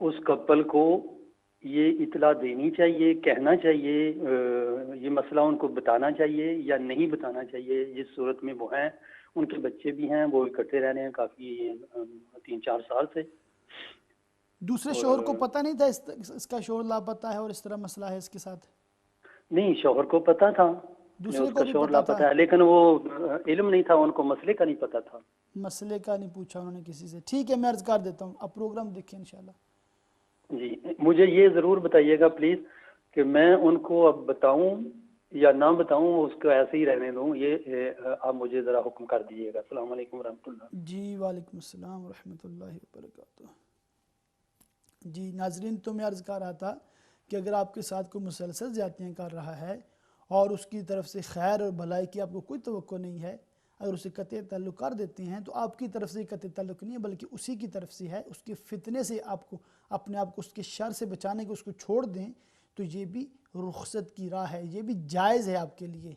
S3: اس کپل کو یہ اطلاع دینی چاہیے، کہنا چاہیے، یہ مسئلہ ان کو بتانا چاہیے یا نہیں بتانا چاہیے؟ جس صورت میں وہ ہیں، ان کے بچے بھی ہیں، وہ اکٹھے رہ رہے ہیں کافی 3-4 سال سے.
S1: دوسرے شوہر کو پتہ نہیں تھا اس کا شوہر لاپتہ ہے اور اس طرح مسئلہ ہے اس کے ساتھ؟
S3: نہیں، شوہر کو پتہ تھا،
S1: دوسرے
S3: اس
S1: کو
S3: کا
S1: بھی
S3: شوہر
S1: پتہ
S3: لاپتہ
S1: تھا؟
S3: ہے، لیکن وہ علم نہیں تھا ان کو، مسئلے کا نہیں پتہ تھا.
S1: مسئلے کا نہیں پوچھا انہوں نے کسی سے. ٹھیک ہے، میں عرض کر دیتا ہوں، اب پروگرام دیکھیں انشاءاللہ.
S3: جی، مجھے یہ ضرور بتائیے گا پلیز کہ میں ان کو اب بتاؤں یا نہ بتاؤں، اس کو ایسے ہی رہنے دوں، یہ آپ مجھے ذرا حکم کر دیجیے گا. السلام علیکم ورحمۃ اللہ.
S1: جی وعلیکم السلام ورحمۃ اللہ وبرکاتہ. جی ناظرین، تو میں عرض کر رہا تھا کہ اگر آپ کے ساتھ کوئی مسلسل زیادتیاں کر رہا ہے اور اس کی طرف سے خیر اور بھلائی کی آپ کو کوئی توقع نہیں ہے، اگر اسے قطع تعلق کر دیتے ہیں تو آپ کی طرف سے قطع تعلق نہیں ہے بلکہ اسی کی طرف سے ہے. اس کے فتنے سے آپ کو اپنے آپ کو اس کے شر سے بچانے کے اس کو چھوڑ دیں تو یہ بھی رخصت کی راہ ہے، یہ بھی جائز ہے آپ کے لیے.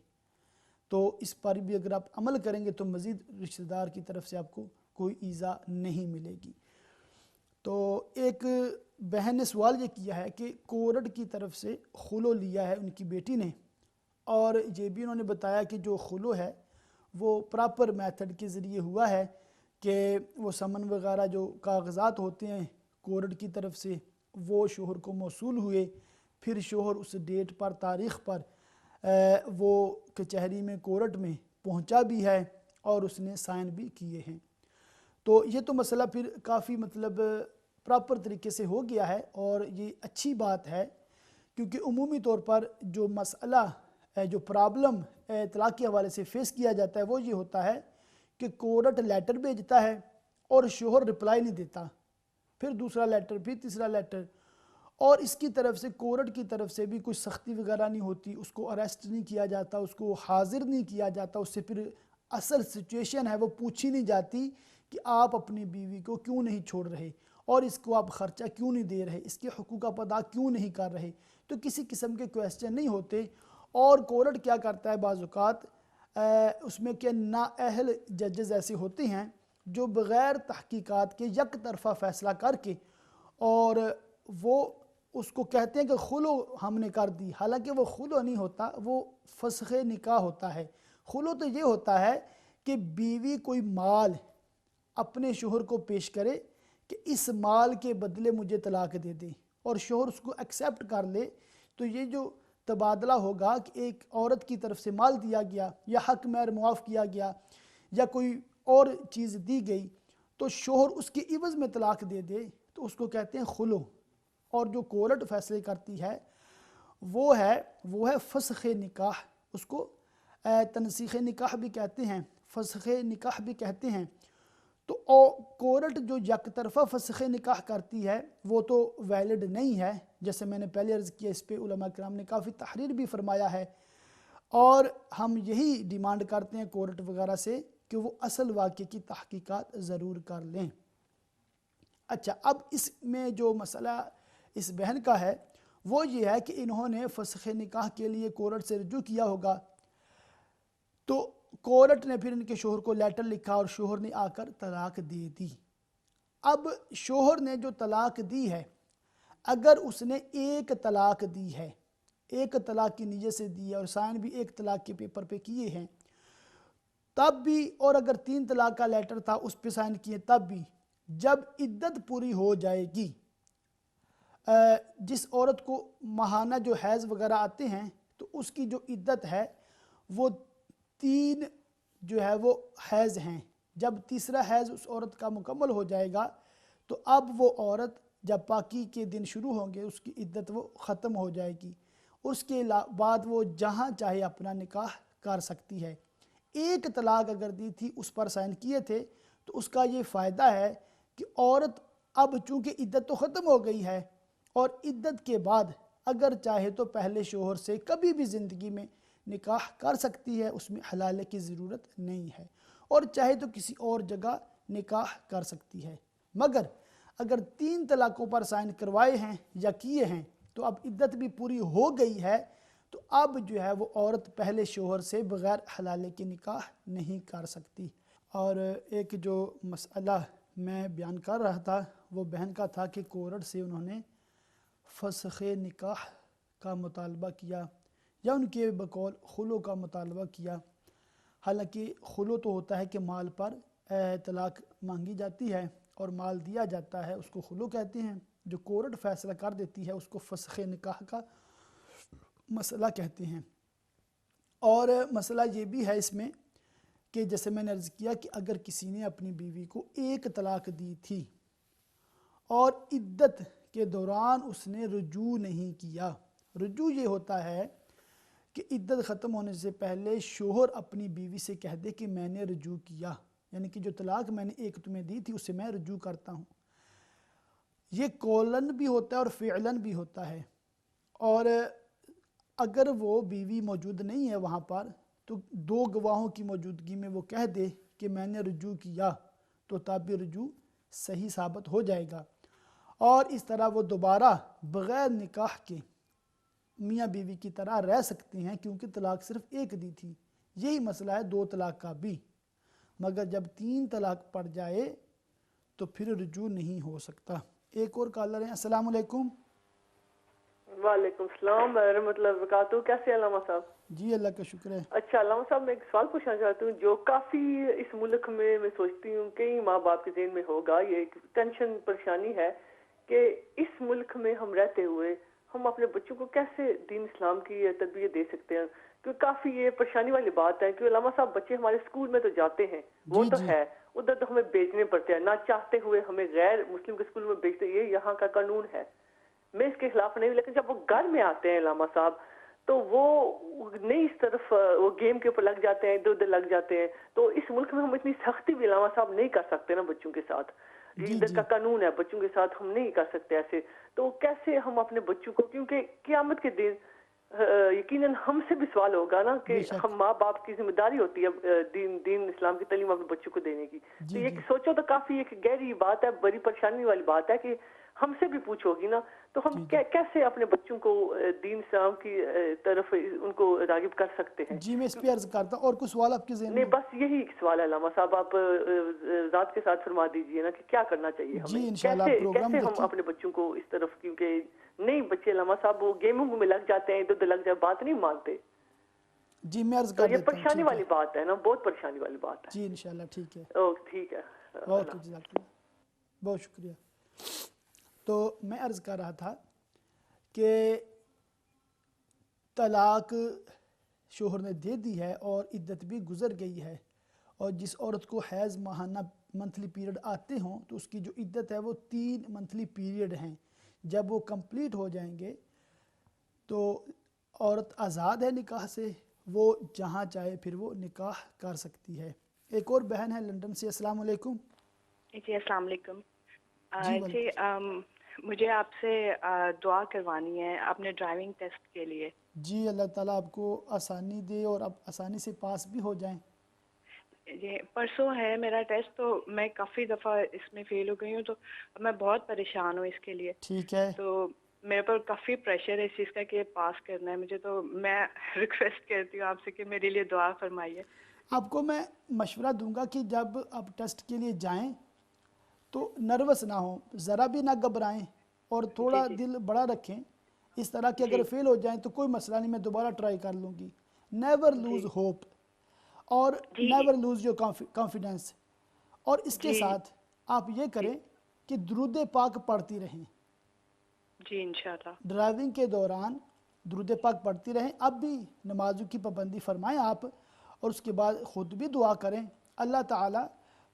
S1: تو اس پر بھی اگر آپ عمل کریں گے تو مزید رشتہ دار کی طرف سے آپ کو کوئی ایذا نہیں ملے گی. تو ایک بہن نے سوال یہ کیا ہے کہ کورٹ کی طرف سے خلو لیا ہے ان کی بیٹی نے، اور یہ بھی انہوں نے بتایا کہ جو خلو ہے وہ پراپر میتھڈ کے ذریعے ہوا ہے کہ وہ سمن وغیرہ جو کاغذات ہوتے ہیں کورٹ کی طرف سے وہ شوہر کو موصول ہوئے، پھر شوہر اس ڈیٹ پر تاریخ پر وہ کچہری میں کورٹ میں پہنچا بھی ہے اور اس نے سائن بھی کیے ہیں. تو یہ تو مسئلہ پھر کافی پراپر طریقے سے ہو گیا ہے اور یہ اچھی بات ہے، کیونکہ عمومی طور پر جو مسئلہ جو پرابلم طلاق کے حوالے سے فیس کیا جاتا ہے وہ یہ ہوتا ہے کہ کورٹ لیٹر بھیجتا ہے اور شوہر رپلائی نہیں دیتا، پھر دوسرا لیٹر، پھر تیسرا لیٹر، اور اس کی طرف سے کورٹ کی طرف سے بھی کوئی سختی وغیرہ نہیں ہوتی، اس کو اریسٹ نہیں کیا جاتا، اس کو حاضر نہیں کیا جاتا، اس سے پھر اصل سچویشن ہے وہ پوچھی نہیں جاتی کہ آپ اپنی بیوی کو کیوں نہیں چھوڑ رہے اور اس کو آپ خرچہ کیوں نہیں دے رہے، اس کے حقوق آپ ادا کیوں نہیں کر رہے. تو کسی قسم کے کویسچن نہیں ہوتے. اور کورٹ کیا کرتا ہے بعض اوقات اس میں کہ نااہل ججز ایسے ہوتے ہیں جو بغیر تحقیقات کے یک طرفہ فیصلہ کر کے اور وہ اس کو کہتے ہیں کہ خلو ہم نے کر دی، حالانکہ وہ خلو نہیں ہوتا، وہ فسخ نکاح ہوتا ہے. خلو تو یہ ہوتا ہے کہ بیوی کوئی مال اپنے شوہر کو پیش کرے کہ اس مال کے بدلے مجھے طلاق دے دے اور شوہر اس کو ایکسیپٹ کر لے. تو یہ جو تبادلہ ہوگا کہ ایک عورت کی طرف سے مال دیا گیا یا حق مہر معاف کیا گیا یا کوئی اور چیز دی گئی تو شوہر اس کے عوض میں طلاق دے دے تو اس کو کہتے ہیں خلو. اور جو کورٹ فیصلے کرتی ہے وہ ہے فسخ نکاح، اس کو تنسیخ نکاح بھی کہتے ہیں، فسخ نکاح بھی کہتے ہیں. تو کورٹ جو یک طرفہ فسخ نکاح کرتی ہے وہ تو ویلڈ نہیں ہے، جیسے میں نے پہلے عرض کیا، اس پہ علماء کرام نے کافی تحریر بھی فرمایا ہے اور ہم یہی ڈیمانڈ کرتے ہیں کورٹ وغیرہ سے کہ وہ اصل واقعے کی تحقیقات ضرور کر لیں. اچھا، اب اس میں جو مسئلہ اس بہن کا ہے وہ یہ ہے کہ انہوں نے فسخ نکاح کے لیے کورٹ سے رجوع کیا ہوگا تو کورٹ نے پھر ان کے شوہر کو لیٹر لکھا اور شوہر نے آ کر طلاق دے دی. اب شوہر نے جو طلاق دی ہے، اگر اس نے ایک طلاق دی ہے، ایک طلاق کی نیت سے دی ہے اور سائن بھی ایک طلاق کے پیپر پہ کیے ہیں تب بھی، اور اگر 3 طلاق کا لیٹر تھا اس پہ سائن کیے تب بھی، جب عدت پوری ہو جائے گی، جس عورت کو ماہانہ جو حیض وغیرہ آتے ہیں تو اس کی جو عدت ہے وہ 3 جو ہے وہ حیض ہیں. جب تیسرا حیض اس عورت کا مکمل ہو جائے گا تو اب وہ عورت جب پاکی کے دن شروع ہوں گے اس کی عدت وہ ختم ہو جائے گی. اس کے بعد وہ جہاں چاہے اپنا نکاح کر سکتی ہے. ایک طلاق اگر دی تھی اس پر سائن کیے تھے تو اس کا یہ فائدہ ہے کہ عورت اب چونکہ عدت تو ختم ہو گئی ہے اور عدت کے بعد اگر چاہے تو پہلے شوہر سے کبھی بھی زندگی میں نکاح کر سکتی ہے، اس میں حلالے کی ضرورت نہیں ہے، اور چاہے تو کسی اور جگہ نکاح کر سکتی ہے. مگر اگر 3 طلاقوں پر سائن کروائے ہیں یا کیے ہیں تو اب عدت بھی پوری ہو گئی ہے تو اب جو ہے وہ عورت پہلے شوہر سے بغیر حلالے کی نکاح نہیں کر سکتی. اور ایک جو مسئلہ میں بیان کر رہا تھا وہ بہن کا تھا کہ کورٹ سے انہوں نے فسخ نکاح کا مطالبہ کیا یا ان کے بقول خلو کا مطالبہ کیا. حالانکہ خلو تو ہوتا ہے کہ مال پر طلاق مانگی جاتی ہے اور مال دیا جاتا ہے، اس کو خلو کہتے ہیں. جو کورٹ فیصلہ کر دیتی ہے اس کو فسخ نکاح کا مسئلہ کہتے ہیں. اور مسئلہ یہ بھی ہے اس میں کہ جیسے میں نے عرض کیا کہ اگر کسی نے اپنی بیوی کو ایک طلاق دی تھی اور عدت کے دوران اس نے رجوع نہیں کیا. رجوع یہ ہوتا ہے کہ عدت ختم ہونے سے پہلے شوہر اپنی بیوی سے کہہ دے کہ میں نے رجوع کیا، یعنی کہ جو طلاق میں نے ایک تمہیں دی تھی اس سے میں رجوع کرتا ہوں. یہ قولن بھی ہوتا ہے اور فعلن بھی ہوتا ہے. اور اگر وہ بیوی موجود نہیں ہے وہاں پر تو دو گواہوں کی موجودگی میں وہ کہہ دے کہ میں نے رجوع کیا تو تب بھی رجوع صحیح ثابت ہو جائے گا. اور اس طرح وہ دوبارہ بغیر نکاح کے میاں بیوی کی طرح رہ سکتے ہیں کیونکہ طلاق صرف ایک دی تھی. یہی مسئلہ ہے 2 طلاق کا بھی، مگر جب 3 طلاق پڑ جائے تو پھر رجوع نہیں ہو سکتا. ایک اور کالر ہیں. السلام علیکم.
S4: وعلیکم السلام ورحمۃ اللہ وبرکاتہ. کیسے علامہ صاحب؟
S1: جی اللہ کا شکر ہے.
S4: اچھا علامہ صاحب میں ایک سوال پوچھنا چاہتی ہوں جو کافی اس ملک میں سوچتی ہوں کئی ماں باپ کے ذہن میں ہوگا، یہ ایک ٹینشن پریشانی ہے کہ اس ملک میں ہم رہتے ہوئے ہم اپنے بچوں کو کیسے دین اسلام کی تربیت دے سکتے ہیں. کیونکہ کافی یہ پریشانی والی بات ہے کہ علامہ صاحب بچے ہمارے اسکول میں تو جاتے ہیں وہ تو ہے، ادھر تو ہمیں بیچنے پڑتے ہیں، نہ چاہتے ہوئے ہمیں غیر مسلم کے اسکول میں بیچتے، یہ یہاں کا قانون ہے، میں اس کے خلاف نہیں. لیکن جب وہ گھر میں آتے ہیں علامہ صاحب تو وہ نہیں اس طرف وہ گیم کے اوپر لگ جاتے ہیں، ادھر ادھر لگ جاتے ہیں. تو اس ملک میں ہم اتنی سختی بھی علامہ صاحب نہیں کر سکتے نا بچوں کے ساتھ، ادھر کا قانون ہے بچوں کے ساتھ ہم نہیں کر سکتے ایسے. تو کیسے ہم اپنے بچوں کو، کیونکہ قیامت کے دن یقیناً ہم سے بھی سوال ہوگا نا کہ ہم ماں باپ کی ذمہ داری ہوتی ہے دین اسلام کی تعلیم اپنے بچوں کو دینے کی. تو یہ سوچو تو کافی ایک گہری بات ہے، بڑی پریشانی والی بات ہے کہ ہم سے بھی پوچھو گی نا تو ہم کیسے اپنے بچوں کو دین اسلام کی طرف ان کو راغب کر سکتے ہیں.
S1: جی میں اس پہ عرض کرتا ہوں. اور کچھ سوال آپ کے ذہن میں؟
S4: نہیں بس یہی سوال ہے علامہ صاحب، آپ ذات کے ساتھ فرما دیجئے نا کہ کیا کرنا چاہیے ہمیں، کیسے ہم اپنے بچوں کو اس طرف، کیونکہ نہیں بچے علامہ صاحب وہ گیموں میں لگ جاتے ہیں، ادھر ادھر لگ جاتے، بات نہیں مانتے.
S1: جی میں عرض کر
S4: تو
S1: دیتا
S4: یہ
S1: ہوں.
S4: پریشانی والی بات ہے نا، بہت پریشانی والی بات ہے.
S1: جی انشاءاللہ ٹھیک ہے.
S4: ٹھیک ہے.
S1: اوکے جزاک اللہ، بہت شکریہ. تو میں عرض کر رہا تھا کہ طلاق شوہر نے دے دی ہے اور عدت بھی گزر گئی ہے، اور جس عورت کو حیض ماہانہ منتھلی پیریڈ آتے ہوں تو اس کی جو عدت ہے وہ 3 منتھلی پیریڈ ہیں. جب وہ کمپلیٹ ہو جائیں گے تو عورت آزاد ہے نکاح سے، وہ جہاں چاہے پھر وہ نکاح کر سکتی ہے. ایک اور بہن ہے لندن سے. السلام علیکم.
S5: جی السلام علیکم.
S1: جی
S5: مجھے آپ سے دعا کروانی ہے اپنے ڈرائیونگ ٹیسٹ کے لیے.
S1: جی اللہ تعالیٰ آپ کو آسانی دے اور آپ آسانی سے پاس بھی ہو جائیں.
S5: جی پرسوں ہے میرا ٹیسٹ، تو میں کافی دفعہ اس میں فیل ہو گئی ہوں، تو میں بہت پریشان ہوں اس کے لیے.
S1: ٹھیک ہے.
S5: تو میرے پر کافی پریشر ہے اس چیز کا کہ پاس کرنا ہے مجھے، تو میں ریکویسٹ کرتی ہوں آپ سے کہ میرے لیے دعا فرمائیے.
S1: آپ کو میں مشورہ دوں گا کہ جب آپ ٹیسٹ کے لیے جائیں تو نروس نہ ہوں، ذرا بھی نہ گھبرائیں اور تھوڑا دل بڑا رکھیں. اس طرح کہ اگر فیل ہو جائیں تو کوئی مسئلہ نہیں، میں دوبارہ ٹرائی کر لوں گی. نیور لوز ہوپ اور نیور لوز یور کانفیڈنس. اور اس کے ساتھ آپ یہ کریں کہ درود پاک پڑھتی رہیں.
S5: جی انشاءاللہ.
S1: ڈرائیونگ کے دوران درود پاک پڑھتی رہیں. اب بھی نمازوں کی پابندی فرمائیں آپ، اور اس کے بعد خود بھی دعا کریں. اللہ تعالیٰ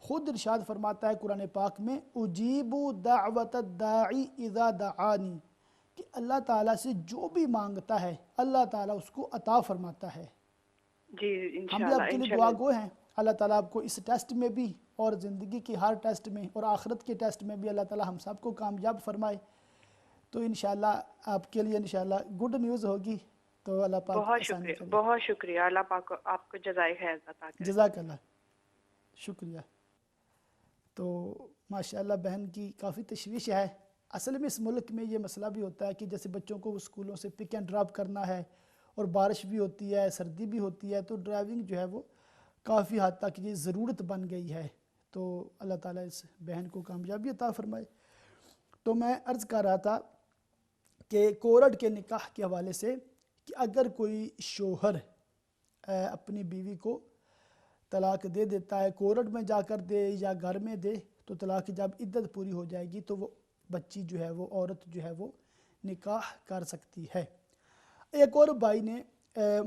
S1: خود ارشاد فرماتا ہے قرآن پاک میں اجیب دعوت الداعی اذا دعانی، کہ اللہ تعالیٰ سے جو بھی مانگتا ہے اللہ تعالیٰ اس کو عطا فرماتا ہے.
S5: جی
S1: ہم بھی آپ کے لیے دعا گو ہیں. اللہ تعالیٰ آپ کو اس ٹیسٹ میں بھی اور زندگی کی ہر ٹیسٹ میں اور آخرت کے ٹیسٹ میں بھی اللہ تعالیٰ ہم سب کو کامیاب فرمائے. تو انشاءاللہ آپ کے لیے انشاءاللہ گڈ نیوز ہوگی. تو اللہ پاک آسانی کرے.
S5: بہت شکریہ. اللہ پاک آپ کو جزائے خیر عطا کرے.
S1: جزاک اللہ، شکریہ. تو ماشاءاللہ بہن کی کافی تشویش ہے. اصل میں اس ملک میں یہ مسئلہ بھی ہوتا ہے کہ جیسے بچوں کو اسکولوں سے پک اینڈ ڈراپ کرنا ہے اور بارش بھی ہوتی ہے، سردی بھی ہوتی ہے، تو ڈرائیونگ جو ہے وہ کافی حد تک یہ ضرورت بن گئی ہے. تو اللہ تعالیٰ اس بہن کو کامیابی عطا فرمائے. تو میں عرض کر رہا تھا کہ کورٹ کے نکاح کے حوالے سے کہ اگر کوئی شوہر اپنی بیوی کو طلاق دے دیتا ہے، کورٹ میں جا کر دے یا گھر میں دے، تو طلاق کی جب عدت پوری ہو جائے گی تو وہ بچی جو ہے، وہ عورت جو ہے وہ نکاح کر سکتی ہے۔ ایک اور بھائی نے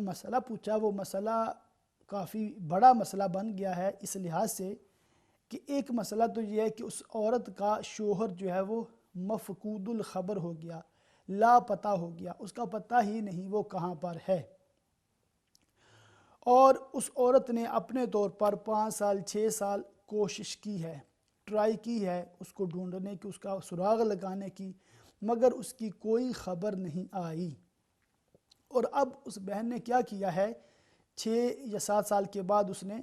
S1: مسئلہ پوچھا، وہ مسئلہ کافی بڑا مسئلہ بن گیا ہے اس لحاظ سے کہ ایک مسئلہ تو یہ ہے کہ اس عورت کا شوہر جو ہے وہ مفقود الخبر ہو گیا، لاپتہ ہو گیا، اس کا پتہ ہی نہیں وہ کہاں پر ہے، اور اس عورت نے اپنے طور پر 5 سال 6 سال کوشش کی ہے، ٹرائی کی ہے اس کو ڈھونڈنے کی، اس کا سراغ لگانے کی، مگر اس کی کوئی خبر نہیں آئی۔ اور اب اس بہن نے کیا کیا ہے، 6 یا 7 سال کے بعد اس نے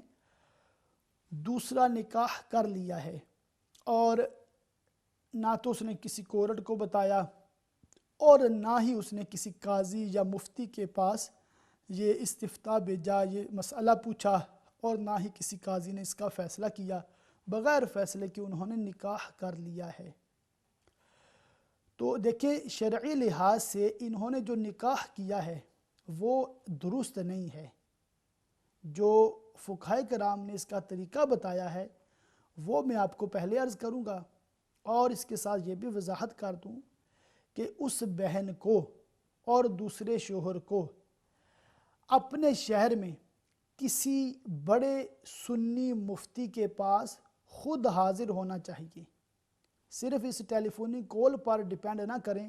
S1: دوسرا نکاح کر لیا ہے، اور نہ تو اس نے کسی کورٹ کو بتایا اور نہ ہی اس نے کسی قاضی یا مفتی کے پاس یہ استفتاء بھیجا، یہ مسئلہ پوچھا، اور نہ ہی کسی قاضی نے اس کا فیصلہ کیا، بغیر فیصلے کے انہوں نے نکاح کر لیا ہے۔ تو دیکھیں شرعی لحاظ سے انہوں نے جو نکاح کیا ہے وہ درست نہیں ہے۔ جو فقہائے کرام نے اس کا طریقہ بتایا ہے وہ میں آپ کو پہلے عرض کروں گا، اور اس کے ساتھ یہ بھی وضاحت کر دوں کہ اس بہن کو اور دوسرے شوہر کو اپنے شہر میں کسی بڑے سنی مفتی کے پاس خود حاضر ہونا چاہیے۔ صرف اس ٹیلی فونک کال پر ڈیپینڈ نہ کریں،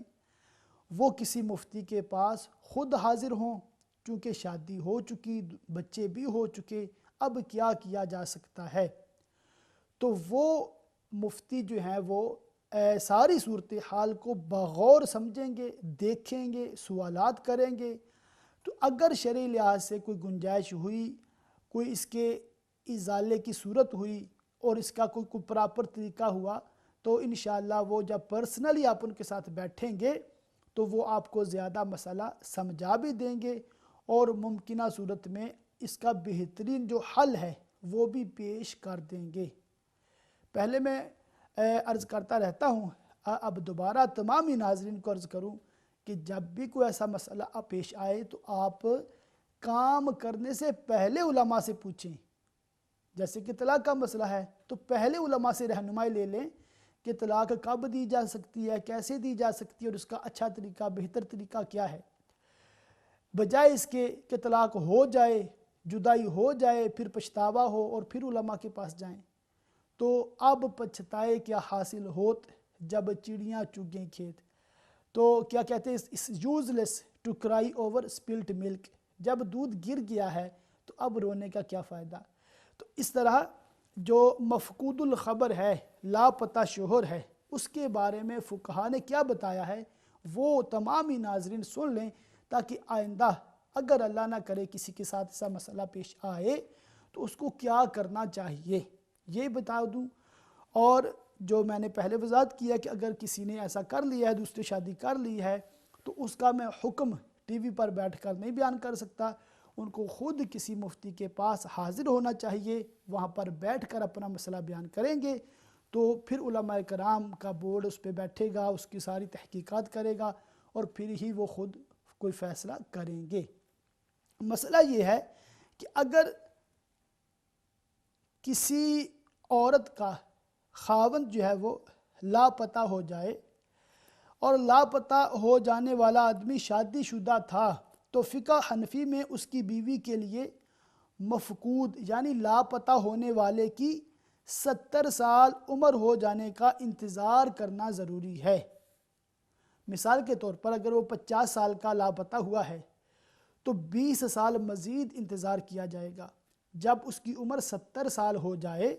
S1: وہ کسی مفتی کے پاس خود حاضر ہوں، چونکہ شادی ہو چکی، بچے بھی ہو چکے، اب کیا کیا جا سکتا ہے۔ تو وہ مفتی جو ہیں وہ ساری صورتحال کو بغور سمجھیں گے، دیکھیں گے، سوالات کریں گے، تو اگر شرعی لحاظ سے کوئی گنجائش ہوئی، کوئی اس کے ازالے کی صورت ہوئی اور اس کا کوئی پراپر طریقہ ہوا، تو انشاءاللہ وہ جب پرسنلی آپ ان کے ساتھ بیٹھیں گے تو وہ آپ کو زیادہ مسئلہ سمجھا بھی دیں گے، اور ممکنہ صورت میں اس کا بہترین جو حل ہے وہ بھی پیش کر دیں گے۔ پہلے میں عرض کرتا رہتا ہوں، اب دوبارہ تمامی ناظرین کو عرض کروں کہ جب بھی کوئی ایسا مسئلہ پیش آئے تو آپ کام کرنے سے پہلے علماء سے پوچھیں۔ جیسے کہ طلاق کا مسئلہ ہے تو پہلے علماء سے رہنمائی لے لیں کہ طلاق کب دی جا سکتی ہے، کیسے دی جا سکتی ہے، اور اس کا اچھا طریقہ، بہتر طریقہ کیا ہے، بجائے اس کے کہ طلاق ہو جائے، جدائی ہو جائے، پھر پچھتاوا ہو اور پھر علماء کے پاس جائیں۔ تو اب پچھتائے کیا حاصل ہوت، جب چڑیاں چگیں کھیت۔ تو کیا کہتے ہیں، اس useless to cry over split milk, جب دودھ گر گیا ہے تو اب رونے کا کیا فائدہ۔ تو اس طرح جو مفقود الخبر ہے، لاپتہ شوہر ہے، اس کے بارے میں فقہا نے کیا بتایا ہے وہ تمامی ناظرین سن لیں، تاکہ آئندہ اگر اللہ نہ کرے کسی کے ساتھ ایسا مسئلہ پیش آئے تو اس کو کیا کرنا چاہیے یہ بتا دوں۔ اور جو میں نے پہلے وضاحت کیا کہ اگر کسی نے ایسا کر لیا ہے، دوسری شادی کر لی ہے، تو اس کا میں حکم ٹی وی پر بیٹھ کر نہیں بیان کر سکتا، ان کو خود کسی مفتی کے پاس حاضر ہونا چاہیے، وہاں پر بیٹھ کر اپنا مسئلہ بیان کریں گے، تو پھر علماء کرام کا بورڈ اس پہ بیٹھے گا، اس کی ساری تحقیقات کرے گا، اور پھر ہی وہ خود کوئی فیصلہ کریں گے۔ مسئلہ یہ ہے کہ اگر کسی عورت کا خاوند جو ہے وہ لاپتہ ہو جائے، اور لاپتہ ہو جانے والا آدمی شادی شدہ تھا، تو فقہ حنفی میں اس کی بیوی کے لیے مفقود یعنی لاپتہ ہونے والے کی 70 سال عمر ہو جانے کا انتظار کرنا ضروری ہے۔ مثال کے طور پر اگر وہ 50 سال کا لاپتہ ہوا ہے تو 20 سال مزید انتظار کیا جائے گا۔ جب اس کی عمر 70 سال ہو جائے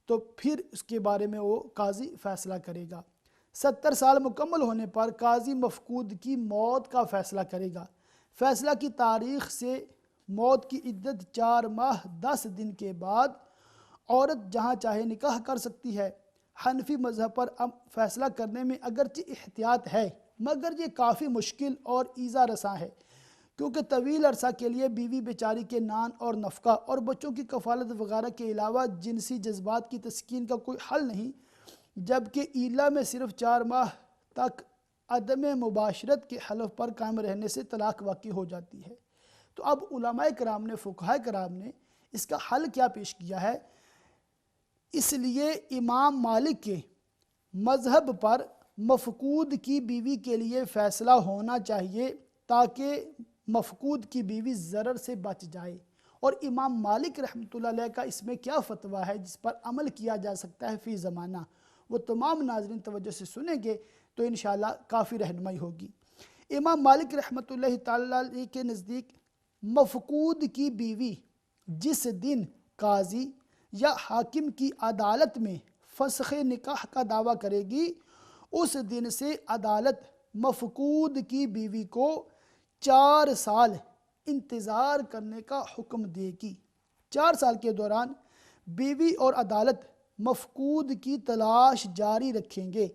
S1: تو پھر اس کے بارے میں وہ قاضی فیصلہ کرے گا۔ 70 سال مکمل ہونے پر قاضی مفقود کی موت کا فیصلہ کرے گا۔ فیصلہ کی تاریخ سے موت کی عدت 4 ماہ 10 دن کے بعد عورت جہاں چاہے نکاح کر سکتی ہے۔ حنفی مذہب پر فیصلہ کرنے میں اگرچہ احتیاط ہے، مگر یہ کافی مشکل اور ایزا رساں ہے، کیونکہ طویل عرصہ کے لیے بیوی بیچاری کے نان اور نفقہ اور بچوں کی کفالت وغیرہ کے علاوہ جنسی جذبات کی تسکین کا کوئی حل نہیں۔ جبکہ ایلا میں صرف 4 ماہ تک عدم مباشرت کے حلف پر قائم رہنے سے طلاق واقع ہو جاتی ہے۔ تو اب علماء کرام نے، فقہاء کرام نے اس کا حل کیا پیش کیا ہے؟ اس لیے امام مالک کے مذہب پر مفقود کی بیوی کے لیے فیصلہ ہونا چاہیے تاکہ مفقود کی بیوی ضرر سے بچ جائے۔ اور امام مالک رحمۃ اللہ علیہ کا اس میں کیا فتویٰ ہے جس پر عمل کیا جا سکتا ہے فی زمانہ، وہ تمام ناظرین توجہ سے سنیں گے تو انشاءاللہ کافی رہنمائی ہوگی۔ امام مالک رحمۃ اللہ تعالیٰ علیہ کے نزدیک مفقود کی بیوی جس دن قاضی یا حاکم کی عدالت میں فسخ نکاح کا دعویٰ کرے گی، اس دن سے عدالت مفقود کی بیوی کو 4 سال انتظار کرنے کا حکم دے گی۔ 4 سال کے دوران بیوی اور عدالت مفقود کی تلاش جاری رکھیں گے۔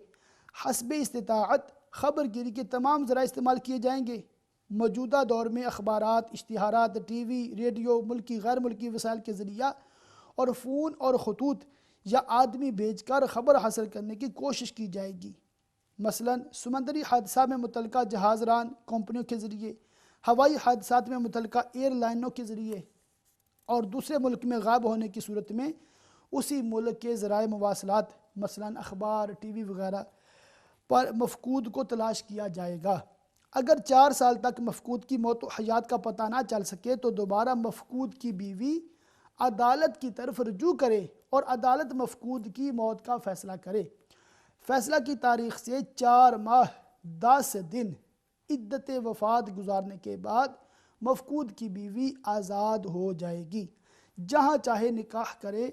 S1: حسب استطاعت خبر گیری کے تمام ذرائع استعمال کیے جائیں گے۔ موجودہ دور میں اخبارات، اشتہارات، ٹی وی، ریڈیو، ملکی غیر ملکی وسائل کے ذریعہ اور فون اور خطوط یا آدمی بھیج کر خبر حاصل کرنے کی کوشش کی جائے گی۔ مثلا سمندری حادثہ میں متعلقہ جہاز ران کمپنیوں کے ذریعے، ہوائی حادثات میں متعلقہ ایئر لائنوں کے ذریعے، اور دوسرے ملک میں غائب ہونے کی صورت میں اسی ملک کے ذرائع مواصلات مثلا اخبار، ٹی وی وغیرہ پر مفقود کو تلاش کیا جائے گا۔ اگر 4 سال تک مفقود کی موت و حیات کا پتہ نہ چل سکے تو دوبارہ مفقود کی بیوی عدالت کی طرف رجوع کرے اور عدالت مفقود کی موت کا فیصلہ کرے۔ فیصلہ کی تاریخ سے 4 ماہ 10 دن عدت وفات گزارنے کے بعد مفقود کی بیوی آزاد ہو جائے گی، جہاں چاہے نکاح کرے۔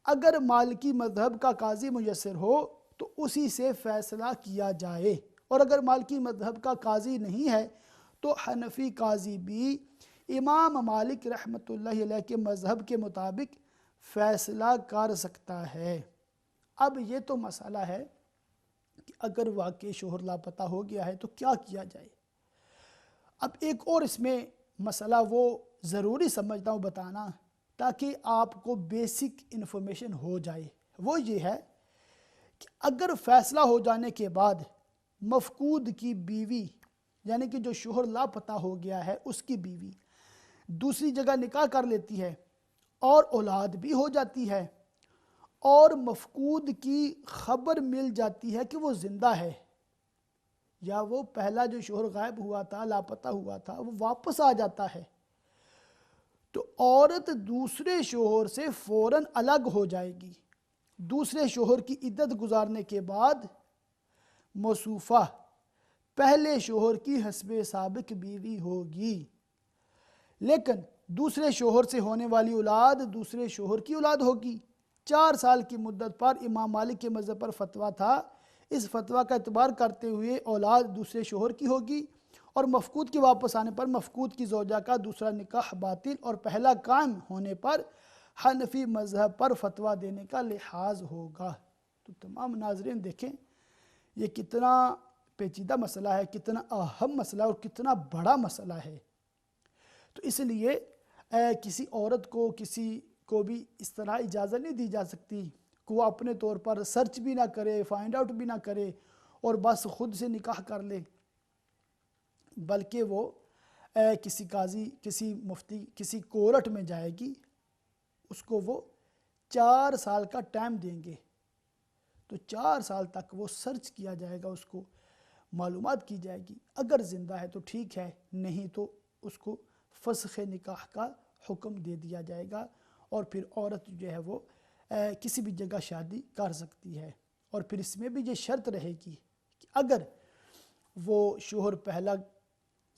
S1: اگر مالکی مذہب کا قاضی میسر ہو تو اسی سے فیصلہ کیا جائے، اور اگر مالکی مذہب کا قاضی نہیں ہے تو حنفی قاضی بھی امام مالک رحمۃ اللہ علیہ کے مذہب کے مطابق فیصلہ کر سکتا ہے۔ اب یہ تو مسئلہ ہے کہ اگر واقعی شوہر لاپتہ ہو گیا ہے تو کیا کیا جائے۔ اب ایک اور اس میں مسئلہ وہ ضروری سمجھتا ہوں بتانا تاکہ آپ کو بیسک انفارمیشن ہو جائے، وہ یہ ہے کہ اگر فیصلہ ہو جانے کے بعد مفقود کی بیوی یعنی کہ جو شوہر لاپتہ ہو گیا ہے اس کی بیوی دوسری جگہ نکاح کر لیتی ہے اور اولاد بھی ہو جاتی ہے، اور مفقود کی خبر مل جاتی ہے کہ وہ زندہ ہے، یا وہ پہلا جو شوہر غائب ہوا تھا، لاپتہ ہوا تھا، وہ واپس آ جاتا ہے، تو عورت دوسرے شوہر سے فوراً الگ ہو جائے گی۔ دوسرے شوہر کی عدت گزارنے کے بعد موصوفہ پہلے شوہر کی حسب سابق بیوی ہوگی، لیکن دوسرے شوہر سے ہونے والی اولاد دوسرے شوہر کی اولاد ہوگی۔ 4 سال کی مدت پر امام مالک کے مذہب پر فتویٰ تھا، اس فتویٰ کا اعتبار کرتے ہوئے اولاد دوسرے شوہر کی ہوگی، اور مفقود کے واپس آنے پر مفقود کی زوجہ کا دوسرا نکاح باطل اور پہلا قائم ہونے پر حنفی مذہب پر فتویٰ دینے کا لحاظ ہوگا۔ تو تمام ناظرین دیکھیں یہ کتنا پیچیدہ مسئلہ ہے، کتنا اہم مسئلہ اور کتنا بڑا مسئلہ ہے۔ تو اس لیے کسی عورت کو کسی کو بھی اس طرح اجازت نہیں دی جا سکتی کہ وہ اپنے طور پر سرچ بھی نہ کرے، فائنڈ آؤٹ بھی نہ کرے اور بس خود سے نکاح کر لے، بلکہ وہ کسی قاضی، کسی مفتی، کسی کورٹ میں جائے گی، اس کو وہ 4 سال کا ٹائم دیں گے، تو 4 سال تک وہ سرچ کیا جائے گا، اس کو معلومات کی جائے گی، اگر زندہ ہے تو ٹھیک ہے، نہیں تو اس کو فسخ نکاح کا حکم دے دیا جائے گا، اور پھر عورت جو ہے وہ کسی بھی جگہ شادی کر سکتی ہے۔ اور پھر اس میں بھی یہ شرط رہے گی کہ اگر وہ شوہر پہلا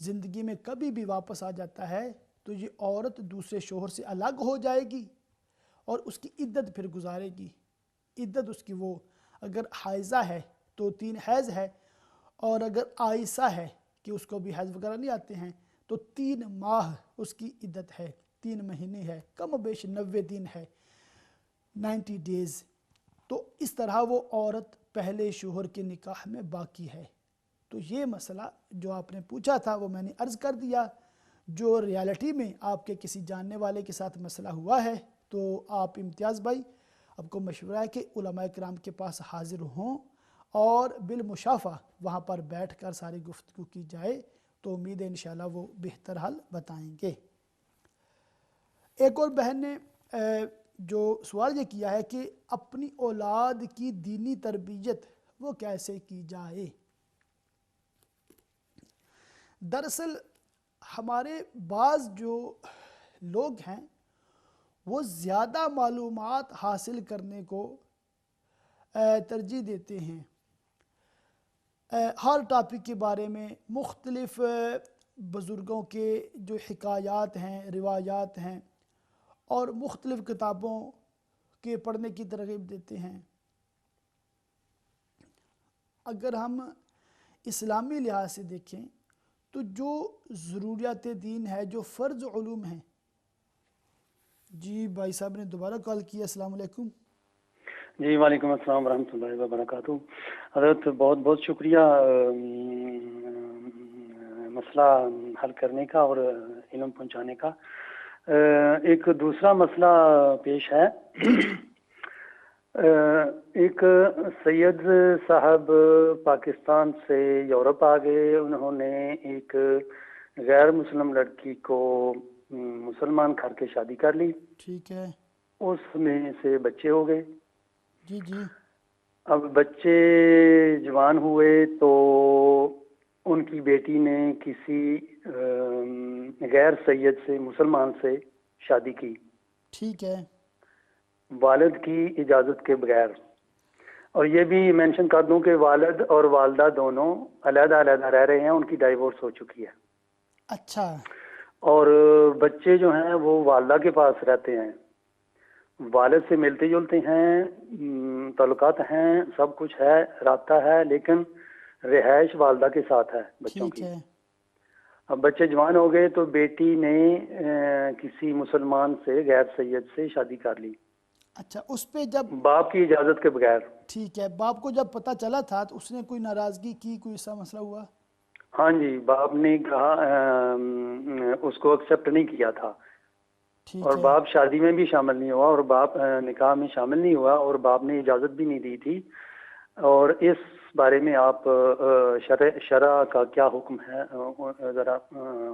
S1: زندگی میں کبھی بھی واپس آ جاتا ہے تو یہ عورت دوسرے شوہر سے الگ ہو جائے گی اور اس کی عدت پھر گزارے گی۔ عدت اس کی وہ اگر حائضہ ہے تو 3 حیض ہے، اور اگر عائسہ ہے کہ اس کو بھی حیض وغیرہ نہیں آتے ہیں تو 3 ماہ اس کی عدت ہے، 3 مہینے ہے، کم و بیش 90 دن ہے، 90 ڈیز۔ تو اس طرح وہ عورت پہلے شوہر کے نکاح میں باقی ہے۔ تو یہ مسئلہ جو آپ نے پوچھا تھا وہ میں نے عرض کر دیا، جو ریالٹی میں آپ کے کسی جاننے والے کے ساتھ مسئلہ ہوا ہے تو آپ امتیاز بھائی آپ کو مشورہ ہے کہ علماء کرام کے پاس حاضر ہوں اور بالمشافہ وہاں پر بیٹھ کر ساری گفتگو کی جائے، تو امید ہے انشاءاللہ وہ بہتر حل بتائیں گے۔ ایک اور بہن نے جو سوال یہ کیا ہے کہ اپنی اولاد کی دینی تربیت وہ کیسے کی جائے۔ دراصل ہمارے بعض جو لوگ ہیں وہ زیادہ معلومات حاصل کرنے کو ترجیح دیتے ہیں، ہر ٹاپک کے بارے میں مختلف بزرگوں کے جو حکایات ہیں، روایات ہیں، اور مختلف کتابوں کے پڑھنے کی ترغیب دیتے ہیں۔ اگر ہم اسلامی لحاظ سے دیکھیں تو جو ضروریات دین ہے، جو فرض علوم ہیں، جی بھائی صاحب نے دوبارہ کال کیا، السلام علیکم۔
S3: جی وعلیکم السلام ورحمۃ اللہ وبرکاتہ۔ حضرت بہت بہت شکریہ مسئلہ حل کرنے کا اور علم پہنچانے کا۔ ایک دوسرا مسئلہ پیش ہے۔ ایک سید صاحب پاکستان سے یورپ آ گئے، انہوں نے ایک غیر مسلم لڑکی کو مسلمان کر کے شادی کر لی،
S1: ٹھیک ہے،
S3: اس میں سے بچے ہو گئے۔
S1: جی جی،
S3: اب بچے جوان ہوئے تو ان کی بیٹی نے کسی غیر سید سے، مسلمان سے شادی کی،
S1: ٹھیک ہے،
S3: والد کی اجازت کے بغیر۔ اور یہ بھی مینشن کر دوں کہ والد اور والدہ دونوں علیحدہ علیحدہ رہ رہے ہیں، ان کی ڈائیورس ہو چکی ہے۔
S1: اچھا،
S3: اور بچے جو ہیں وہ والدہ کے پاس رہتے ہیں، والد سے ملتے جلتے ہیں، تعلقات ہیں، سب کچھ ہے، رابطہ ہے، لیکن رہائش والدہ کے ساتھ ہے بچوں
S1: ٹھیک
S3: کی۔
S1: ہے،
S3: اب بچے جوان ہو گئے تو بیٹی نے کسی مسلمان سے، غیر سید سے شادی کر لی،
S1: اچھا، اس پہ جب
S3: باپ کی اجازت کے بغیر۔
S1: ٹھیک ہے، باپ کو جب پتہ چلا تھا تو اس نے کوئی ناراضگی کی، کوئی ایسا مسئلہ ہوا؟
S3: ہاں جی، باپ نے کہا اس کو ایکسیپٹ نہیں کیا تھا،
S1: ٹھیک
S3: اور
S1: ہے،
S3: باپ شادی میں بھی شامل نہیں ہوا، اور باپ نکاح میں شامل نہیں ہوا، اور باپ نے اجازت بھی نہیں دی تھی۔ اور اس بارے میں آپ شرع کا کیا حکم ہے، ذرا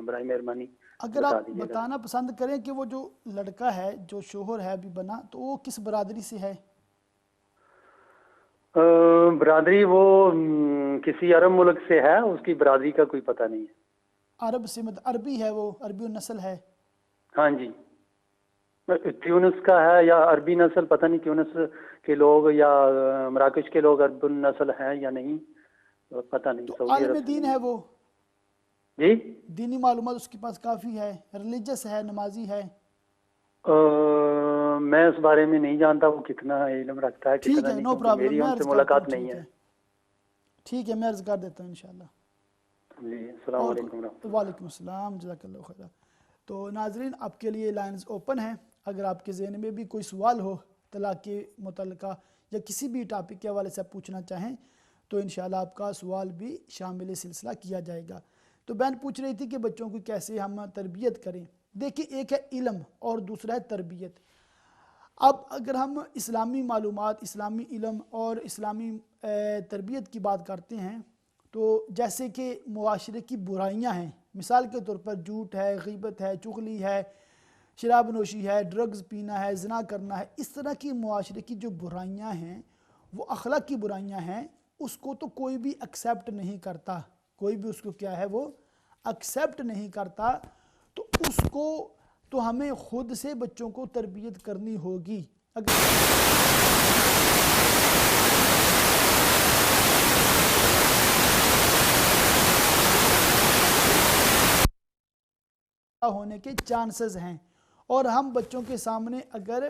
S3: برائے مہربانی
S1: اگر
S3: بتا
S1: آپ
S3: دیجیے گا۔
S1: بتانا پسند کریں کہ وہ جو لڑکا ہے، جو شوہر ہے ابھی بنا، تو وہ کس برادری سے ہے؟
S3: برادری وہ کسی عرب ملک سے ہے، اس کی برادری کا کوئی پتہ نہیں ہے۔
S1: عرب سے، مطلب عربی ہے، وہ عربی النسل ہے؟
S3: ہاں جی، تیونس کا ہے یا عربی نسل، پتہ نہیں تیونس کے لوگ یا مراکش کے لوگ عرب النسل ہیں یا نہیں، پتہ نہیں۔
S1: تو
S3: سعودی
S1: عالم
S3: عرب سے
S1: دین
S3: نہیں۔
S1: ہے وہ؟
S3: جی،
S1: دینی معلومات اس کے پاس کافی ہے، ریلیجس ہے، نمازی ہے؟
S3: میں اس بارے میں نہیں جانتا وہ کتنا علم رکھتا ہے،
S1: ٹھیک
S3: کتنا
S1: ہے،
S3: نہیں،
S1: نو
S3: کیونکہ
S1: پرابلم،
S3: میری
S1: میں
S3: ان
S1: عرض
S3: سے
S1: کرتا ہوں،
S3: ملاقات نہیں
S1: ٹھیک
S3: ہے۔
S1: ہے، ٹھیک ہے، میں عرض کر دیتا ہوں انشاءاللہ۔
S3: جی، السلام
S1: اور
S3: علیکم ورحمۃ اللہ۔
S1: وعلیکم السلام، جزاک اللہ خیر۔ تو ناظرین، آپ کے لیے لائنز اوپن ہیں، اگر آپ کے ذہن میں بھی کوئی سوال ہو طلاق کے متعلقہ یا کسی بھی ٹاپک کے حوالے سے آپ پوچھنا چاہیں تو انشاءاللہ آپ کا سوال بھی شامل سلسلہ کیا جائے گا۔ تو بہن پوچھ رہی تھی کہ بچوں کو کیسے ہم تربیت کریں۔ دیکھیں، ایک ہے علم اور دوسرا ہے تربیت۔ اب اگر ہم اسلامی معلومات، اسلامی علم اور اسلامی تربیت کی بات کرتے ہیں تو جیسے کہ معاشرے کی برائیاں ہیں، مثال کے طور پر جھوٹ ہے، غیبت ہے، چغلی ہے، شراب نوشی ہے، ڈرگز پینا ہے، زنا کرنا ہے، اس طرح کی معاشرے کی جو برائیاں ہیں، وہ اخلاق کی برائیاں ہیں، اس کو تو کوئی بھی ایکسیپٹ نہیں کرتا، کوئی بھی اس کو کیا ہے وہ ایکسیپٹ نہیں کرتا۔ تو اس کو تو ہمیں خود سے بچوں کو تربیت کرنی ہوگی۔ ہونے کے چانسز ہیں، اور ہم بچوں کے سامنے اگر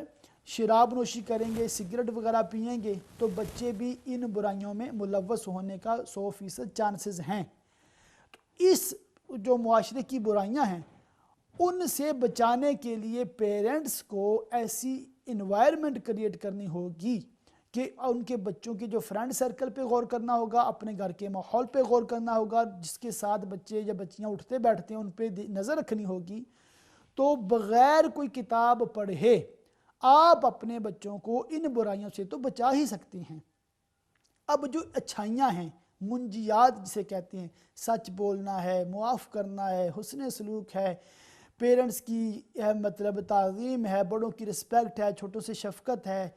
S1: شراب نوشی کریں گے، سگریٹ وغیرہ پئیں گے تو بچے بھی ان برائیوں میں ملوث ہونے کا 100% چانسز ہیں۔ تو اس جو معاشرے کی برائیاں ہیں ان سے بچانے کے لیے پیرنٹس کو ایسی انوائرمنٹ کریٹ کرنی ہوگی کہ ان کے بچوں کے جو فرینڈ سرکل پہ غور کرنا ہوگا، اپنے گھر کے ماحول پہ غور کرنا ہوگا، جس کے ساتھ بچے یا بچیاں اٹھتے بیٹھتے ہیں ان پہ نظر رکھنی ہوگی۔ تو بغیر کوئی کتاب پڑھے آپ اپنے بچوں کو ان برائیوں سے تو بچا ہی سکتے ہیں۔ اب جو اچھائیاں ہیں، منجیات جسے کہتے ہیں، سچ بولنا ہے، معاف کرنا ہے، حسن سلوک ہے، پیرنٹس کی مطلب تعظیم ہے، بڑوں کی رسپیکٹ ہے، چھوٹوں سے شفقت ہے،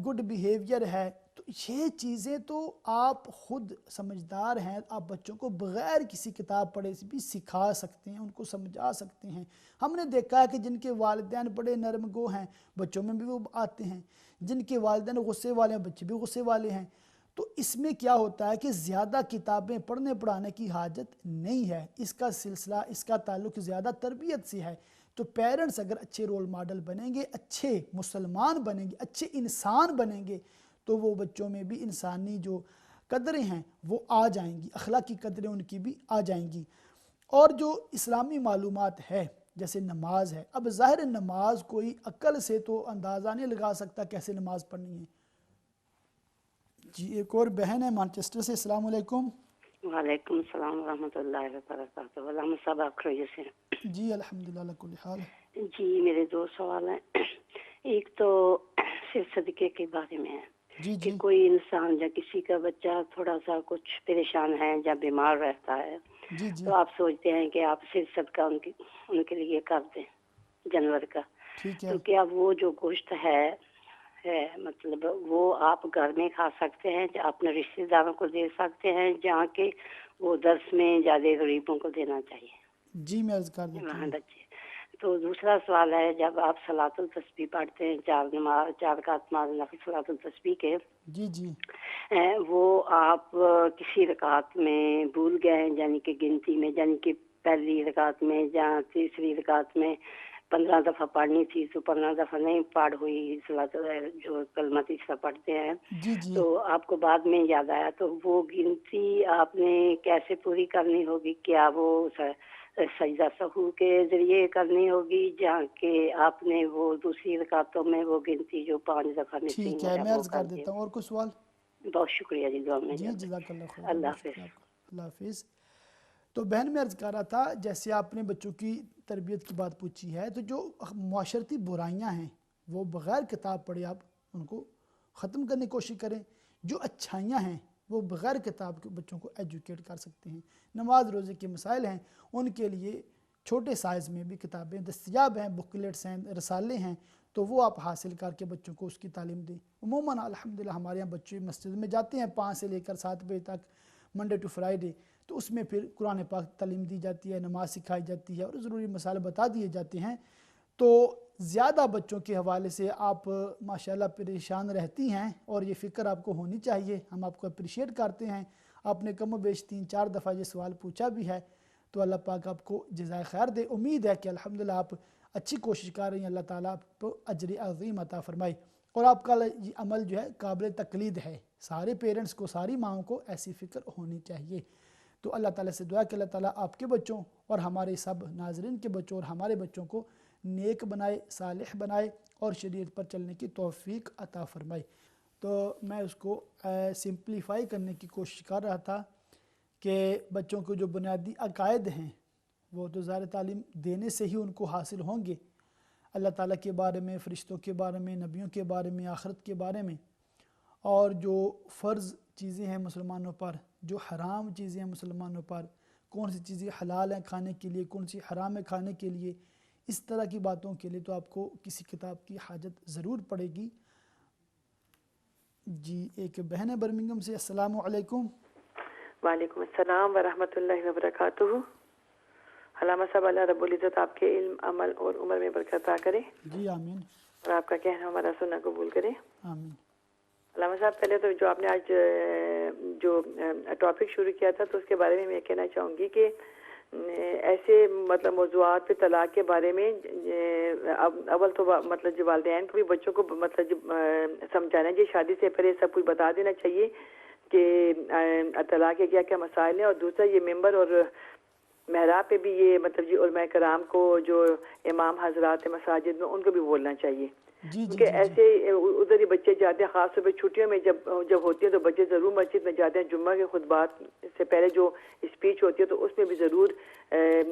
S1: گڈ بیہیویئر ہے، تو یہ چیزیں تو آپ خود سمجھدار ہیں، آپ بچوں کو بغیر کسی کتاب پڑھے بھی سکھا سکتے ہیں، ان کو سمجھا سکتے ہیں۔ ہم نے دیکھا ہے کہ جن کے والدین بڑے نرم گو ہیں بچوں میں بھی وہ آتے ہیں، جن کے والدین غصے والے ہیں بچے بھی غصے والے ہیں۔ تو اس میں کیا ہوتا ہے کہ زیادہ کتابیں پڑھنے پڑھانے کی حاجت نہیں ہے، اس کا سلسلہ، اس کا تعلق زیادہ تربیت سے ہے۔ تو پیرنٹس اگر اچھے رول ماڈل بنیں گے، اچھے مسلمان بنیں گے، اچھے انسان بنیں گے، تو وہ بچوں میں بھی انسانی جو قدریں ہیں وہ آ جائیں گی، اخلاقی قدریں ان کی بھی آ جائیں گی۔ اور جو اسلامی معلومات ہے جیسے نماز ہے، اب ظاہر نماز کوئی عقل سے تو اندازہ نہیں لگا سکتا کیسے نماز پڑھنی ہے۔ جی ایک اور بہن ہے مانچسٹر سے، السلام علیکم۔
S6: وعلیکم السلام ورحمۃ اللہ وبرکاتہ۔ علامہ صاحب آپ خیریت سے ہیں؟
S1: جی الحمدللہ علی کل حال۔
S6: جی میرے دو سوال ہیں۔ ایک تو صرف صدقے کے بارے میں ہے
S1: جی
S6: کہ
S1: جی
S6: کوئی انسان یا کسی کا بچہ تھوڑا سا کچھ پریشان ہے یا بیمار رہتا ہے
S1: جی جی
S6: تو آپ سوچتے ہیں کہ آپ صرف صدقہ ان کے لیے کر دیں جانور کا،
S1: ٹھیک ہے۔
S6: تو کیا وہ جو گوشت ہے مطلب وہ آپ گھر میں کھا سکتے ہیں یا اپنے رشتہ داروں کو دے سکتے ہیں جہاں کہ وہ درس میں زیادہ غریبوں کو دینا چاہیے
S1: جی میں عرض کر دیتا
S6: وہاں
S1: ہوں۔
S6: بچے؟ تو دوسرا سوال ہے، جب آپ صلاۃ التسبیح پڑھتے ہیں، چار رکعت نفل صلاۃ التسبیح کے،
S1: جی جی
S6: وہ آپ کسی رکعت میں بھول گئے ہیں، یعنی کہ گنتی میں، یعنی کہ پہلی رکعت میں یا تیسری رکعت میں 15 دفعہ پڑھنی تھی تو 15 دفعہ نہیں پڑھ ہوئی صلاۃ جو کلمہ تیسرا پڑھتے ہیں،
S1: جی جی
S6: تو آپ کو بعد میں یاد آیا، تو وہ گنتی آپ نے کیسے پوری کرنی ہوگی؟ کیا وہ سجدہ سہو کے ذریعے کرنی ہوگی جہاں کہ آپ نے وہ دوسری رکعتوں میں وہ گنتی جو 5 دفعہ مسنگ
S1: ٹھیک ہے،
S6: ہے
S1: میں
S6: وہ
S1: عرض
S6: کر
S1: کر
S6: دیں؟
S1: دیتا ہوں۔ اور کوئی سوال؟
S6: بہت شکریہ جی، دعا میں
S1: جی
S6: یاد
S1: جزاک
S6: رکھیں۔
S1: اللہ خیر،
S6: اللہ
S1: بہت شکریہ
S6: حافظ۔
S1: آپ کا، اللہ حافظ۔ تو بہن میں عرض کر رہا تھا جیسے آپ نے بچوں کی تربیت کی بات پوچھی ہے، تو جو معاشرتی برائیاں ہیں وہ بغیر کتاب پڑھے آپ ان کو ختم کرنے کی کوشش کریں، جو اچھائیاں ہیں وہ بغیر کتاب کے بچوں کو ایجوکیٹ کر سکتے ہیں۔ نماز روزے کے مسائل ہیں، ان کے لیے چھوٹے سائز میں بھی کتابیں دستیاب ہیں، بکلیٹس ہیں، رسالے ہیں، تو وہ آپ حاصل کر کے بچوں کو اس کی تعلیم دیں۔ عموماً الحمدللہ ہمارے یہاں بچے مسجد میں جاتے ہیں 5 سے لے کر 7 بجے تک، منڈے ٹو فرائیڈے، تو اس میں پھر قرآن پاک تعلیم دی جاتی ہے، نماز سکھائی جاتی ہے اور ضروری مسائل بتا دیے جاتے ہیں۔ تو زیادہ بچوں کے حوالے سے آپ ماشاءاللہ پریشان رہتی ہیں اور یہ فکر آپ کو ہونی چاہیے، ہم آپ کو اپریشیٹ کرتے ہیں۔ آپ نے کم و بیش 3-4 دفعہ یہ سوال پوچھا بھی ہے، تو اللہ پاک آپ کو جزائے خیر دے۔ امید ہے کہ الحمدللہ آپ اچھی کوشش کر رہی ہیں، اللہ تعالیٰ آپ کو اجر عظیم عطا فرمائے، اور آپ کا یہ عمل جو ہے قابل تقلید ہے۔ سارے پیرنٹس کو، ساری ماؤں کو ایسی فکر ہونی چاہیے۔ تو اللہ تعالیٰ سے دعا کہ اللہ تعالیٰ آپ کے بچوں اور ہمارے سب ناظرین کے بچوں اور ہمارے بچوں کو نیک بنائے، صالح بنائے اور شریعت پر چلنے کی توفیق عطا فرمائے۔ تو میں اس کو سمپلیفائی کرنے کی کوشش کر رہا تھا کہ بچوں کو جو بنیادی عقائد ہیں وہ تو ظاہر تعلیم دینے سے ہی ان کو حاصل ہوں گے، اللہ تعالیٰ کے بارے میں، فرشتوں کے بارے میں، نبیوں کے بارے میں، آخرت کے بارے میں، اور جو فرض چیزیں ہیں مسلمانوں پر، جو حرام چیزیں ہیں مسلمانوں پر، کون سی چیزیں حلال ہیں کھانے کے لیے، کون سی حرام ہے کھانے کے لیے، اس طرح کی باتوں کے لیے تو آپ کو کسی کتاب کی حاجت ضرور پڑے گی۔ جی ایک بہن ہے برمنگھم سے، السلام علیکم۔
S7: وعلیکم السلام ورحمۃ اللہ وبرکاتہ۔ علامہ صاحب، اللہ رب العزت آپ کے علم، عمل اور عمر میں برکت عطا کرے،
S1: جی آمین،
S7: اور آپ کا کہنا ہمارا سننا قبول کرے۔
S1: آمین۔
S7: علامہ صاحب، پہلے تو جو آپ نے آج جو ٹاپک شروع کیا تھا تو اس کے بارے میں میں کہنا چاہوں گی کہ ایسے مطلب موضوعات پہ طلاق کے بارے میں اول تو مطلب جو والدین کو بھی بچوں کو مطلب سمجھانا چاہیے، شادی سے پہلے سب کچھ بتا دینا چاہیے کہ طلاق کے کیا کیا مسائل ہیں، اور دوسرا یہ ممبر اور محراب پہ بھی یہ مطلب جی علماء کرام کو جو امام حضرات مساجد میں ان کو بھی بولنا چاہیے، کیونکہ ایسے ادھر ہی بچے جاتے ہیں، خاص طور پہ چھٹیوں میں جب ہوتی ہیں تو بچے ضرور مسجد میں جاتے ہیں، جمعہ کے خطبات سے پہلے جو اسپیچ ہوتی ہے تو اس میں بھی ضرور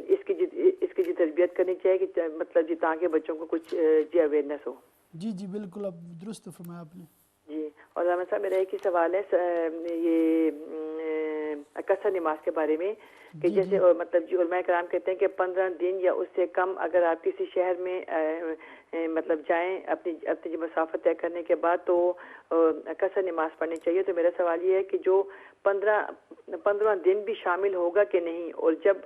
S7: اس کی جی تربیت کرنی چاہیے کہ مطلب جی تاکہ بچوں کو کچھ جی اویئرنیس ہو۔
S1: جی جی بالکل، اب درست فرمایا آپ نے
S7: جی، اور علامہ صاحب میرا ایک ہی سوال ہے یہ قصر نماز کے بارے میں کہ جیسے مطلب جی علماء کرام کہتے ہیں کہ 15 دن یا اس سے کم اگر آپ کسی شہر میں مطلب جائیں اپنی جو مسافت طے کرنے کے بعد تو قصر نماز پڑھنی چاہیے۔ تو میرا سوال یہ ہے کہ جو 15 دن بھی شامل ہوگا کہ نہیں، اور جب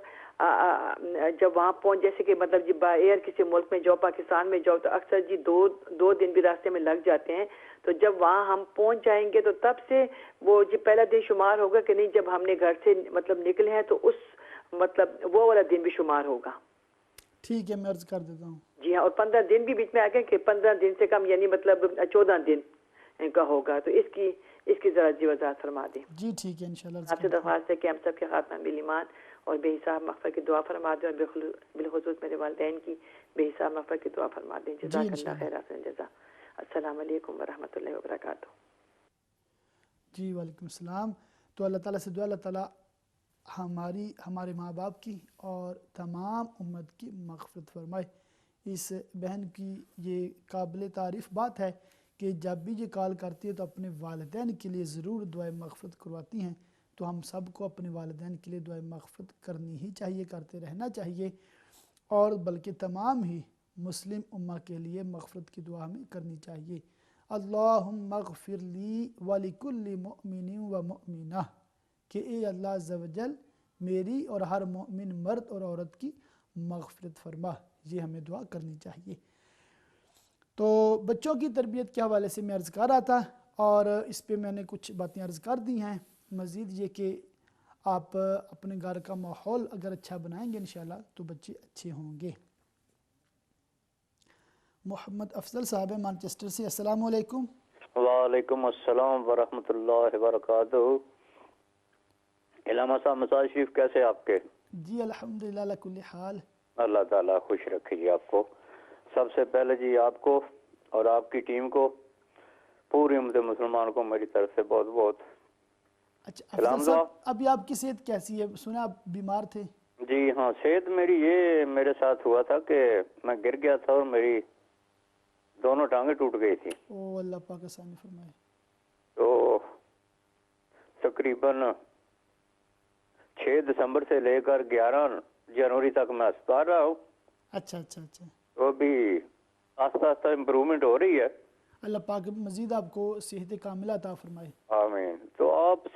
S7: وہاں پہنچ جیسے کہ مطلب جی بائی ایئر کسی ملک میں جاؤ، پاکستان میں جاؤ تو اکثر جی دو دن بھی راستے میں لگ جاتے ہیں، تو جب وہاں ہم پہنچ جائیں گے تو تب سے وہ جی پہلا دن شمار ہوگا کہ نہیں، جب ہم نے گھر سے مطلب نکلے ہیں تو اس مطلب وہ والا دن بھی شمار ہوگا؟
S1: ٹھیک ہے، میں عرض کر دیتا ہوں۔
S7: جی ہاں، اور 15 دن بھی بیچ میں آ گئے کہ 15 دن سے کم یعنی مطلب 14 دن کا ہوگا، تو اس کی ذرا جی وضاحت فرما دیں۔
S1: جی ٹھیک ہے انشاءاللہ۔
S7: آپ سے درخواست ہے کہ ہم سب کے خاتمہ بالایمان اور بے حساب مغفرت کی دعا فرما دیں، اور بالخصوص میرے والدین کی بے حساب مغفرت کی دعا فرما دیں۔ جزاک اللہ خیر، حسن جزا۔ السلام علیکم ورحمۃ اللہ وبرکاتہ۔
S1: جی وعلیکم السلام۔ تو اللہ تعالیٰ سے دعا اللہ تعالیٰ ہمارے ماں باپ کی اور تمام امت کی مغفرت فرمائے۔ اس بہن کی یہ قابل تعریف بات ہے کہ جب بھی یہ کال کرتی ہے تو اپنے والدین کے لیے ضرور دعائے مغفرت کرواتی ہیں، تو ہم سب کو اپنے والدین کے لیے دعائے مغفرت کرنی ہی چاہیے، کرتے رہنا چاہیے، اور بلکہ تمام ہی مسلم امہ کے لیے مغفرت کی دعا ہمیں کرنی چاہیے۔ اللہم اغفر لی ولکل مؤمن و مؤمنہ، کہ اے اللہ عز و جل میری اور ہر مومن مرد اور عورت کی مغفرت فرما، یہ ہمیں دعا کرنی چاہیے۔ تو بچوں کی تربیت کے حوالے سے میں عرض کر رہا تھا، اور اس پہ میں نے کچھ باتیں عرض کر دی ہیں۔ مزید یہ کہ آپ اپنے گھر کا ماحول اگر اچھا بنائیں گے انشاءاللہ تو بچے اچھے ہوں گے۔ محمد افضل صاحب مانچسٹر سے، السلام علیکم۔
S8: وعلیکم السلام ورحمۃ اللہ وبرکاتہ۔ علامہ صاحب مساج شریف کیسے آپ کے؟
S1: جی الحمدللہ علی کل حال۔
S8: اللہ تعالیٰ خوش رکھے جی آپ کو۔ سب سے پہلے جی آپ کو اور آپ کی ٹیم کو، پوری امت مسلمان کو میری طرف سے بہت بہت
S1: اچھا افضل صاحب، ابھی آپ کی صحت کیسی ہے؟ سنا آپ بیمار تھے؟
S8: جی ہاں، صحت میری یہ میرے ساتھ ہوا تھا کہ میں گر گیا تھا اور میری دونوں ٹانگیں ٹوٹ گئی تھی۔
S1: او اللہ پاک آسانی فرمائے۔
S8: تو تقریباً 6 دسمبر سے لے کر 11 جنوری تک میں اسپتال رہا ہوں۔
S1: اچھا اچھا اچھا۔
S8: تو ابھی آہستہ آہستہ امپرومنٹ ہو رہی ہے۔
S1: اللہ پاک مزید آپ کو صحت کاملہ عطا فرمائے۔
S8: آمین۔ تو آپ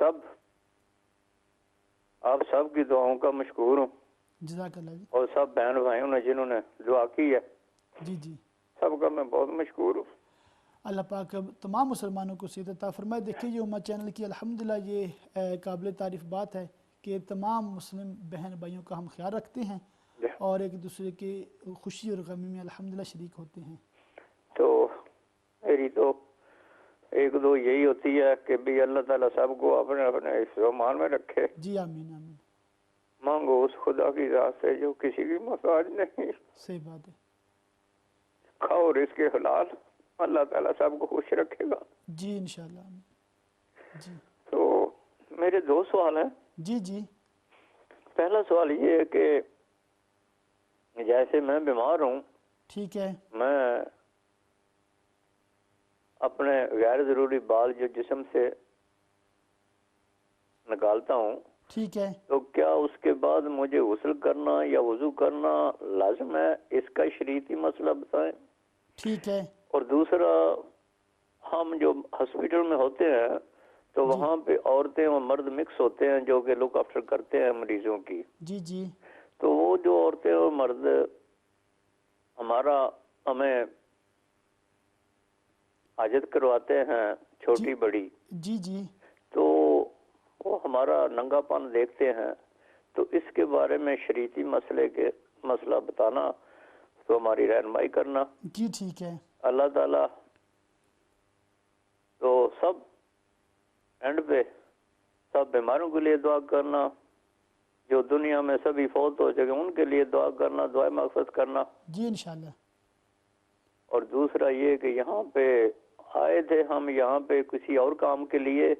S8: سب کی دعاؤں کا مشکور ہوں،
S1: جزاک اللہ جی۔
S8: اور سب بہن بھائیوں نے جنہوں نے دعا کی ہے،
S1: جی جی،
S8: سب کا میں بہت مشکور ہوں۔
S1: اللہ پاک تمام مسلمانوں کو صحت عطا فرمائے۔ دیکھیے یہ امت چینل کی الحمدللہ یہ قابل تعریف بات ہے کہ تمام مسلم بہن بھائیوں کا ہم خیال رکھتے ہیں اور ایک دوسرے کے خوشی اور غمی میں الحمدللہ شریک ہوتے ہیں۔
S8: تو میری تو ایک دو یہی ہوتی ہے کہ بھی اللہ تعالیٰ سب کو اپنے اپنے حفظ و امان میں رکھے۔
S1: جی آمین آمین۔
S8: مانگو اس خدا کی ذات سے جو کسی کی محتاج نہیں۔
S1: صحیح بات ہے۔
S8: کھاؤ رزق حلال، اللہ تعالیٰ سب کو خوش رکھے گا۔
S1: جی انشاءاللہ۔ جی
S8: تو میرے 2 سوال ہیں۔
S1: جی جی۔
S8: پہلا سوال یہ ہے کہ جیسے میں بیمار ہوں،
S1: ٹھیک ہے،
S8: میں اپنے غیر ضروری بال جو جسم سے نکالتا ہوں،
S1: ٹھیک ہے،
S8: تو کیا اس کے بعد مجھے غسل کرنا یا وضو کرنا لازم ہے؟ اس کا شریعتی مسئلہ بتائیں۔
S1: ٹھیک ہے۔
S8: اور دوسرا، ہم جو ہاسپٹل میں ہوتے ہیں تو وہاں پہ عورتیں اور مرد مکس ہوتے ہیں جو کہ لک آفٹر کرتے ہیں مریضوں کی۔
S1: جی جی۔
S8: تو وہ جو عورتیں اور مرد ہمیں حاجت کرواتے ہیں چھوٹی بڑی،
S1: جی جی،
S8: تو وہ ہمارا ننگا پن دیکھتے ہیں، تو اس کے بارے میں شریعتی مسئلہ بتانا، تو ہماری رہنمائی کرنا۔
S1: جی ٹھیک ہے۔
S8: اللہ تعالیٰ تو سب اینڈ پہ سب بیماروں کے لیے دعا کرنا، جو دنیا میں سبھی فوت ہو چکے ان کے لیے دعا کرنا، دعائیں مغفرت کرنا.
S1: جی انشاءاللہ.
S8: اور دوسرا یہ کہ یہاں پہ آئے تھے ہم یہاں پہ کسی اور کام کے لیے،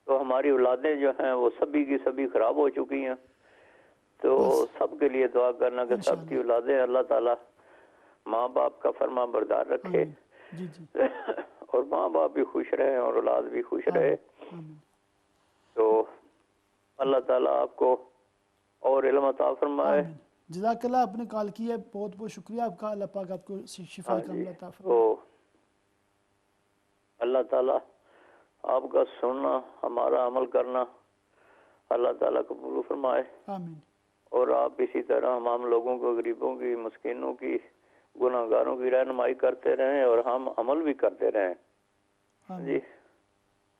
S8: تو ہماری اولادیں جو ہیں وہ سبھی کی سبھی خراب ہو چکی ہیں. تو سب کے لیے دعا کرنا کہ سب کی اولادیں اللہ تعالیٰ ماں باپ کا فرما بردار رکھے،
S1: جی جی
S8: اور ماں باپ بھی خوش رہے اور اولاد بھی خوش رہے. تو اللہ تعالیٰ آپ کو اور علم عطا فرمائے.
S1: جزاک اللہ. آپ نے کال کی ہے، بہت بہت شکریہ آپ کا. اللہ پاک آپ کو شفا کاملہ عطا فرمائے.
S8: تو اللہ تعالیٰ آپ کا سننا، ہمارا عمل کرنا اللہ تعالیٰ قبول فرمائے.
S1: آمین.
S8: اور آپ اسی طرح ہم لوگوں کو، غریبوں کی، مسکینوں کی، گناہ گاروں کی رہنمائی کرتے رہیں اور ہم عمل بھی کرتے رہیں. جی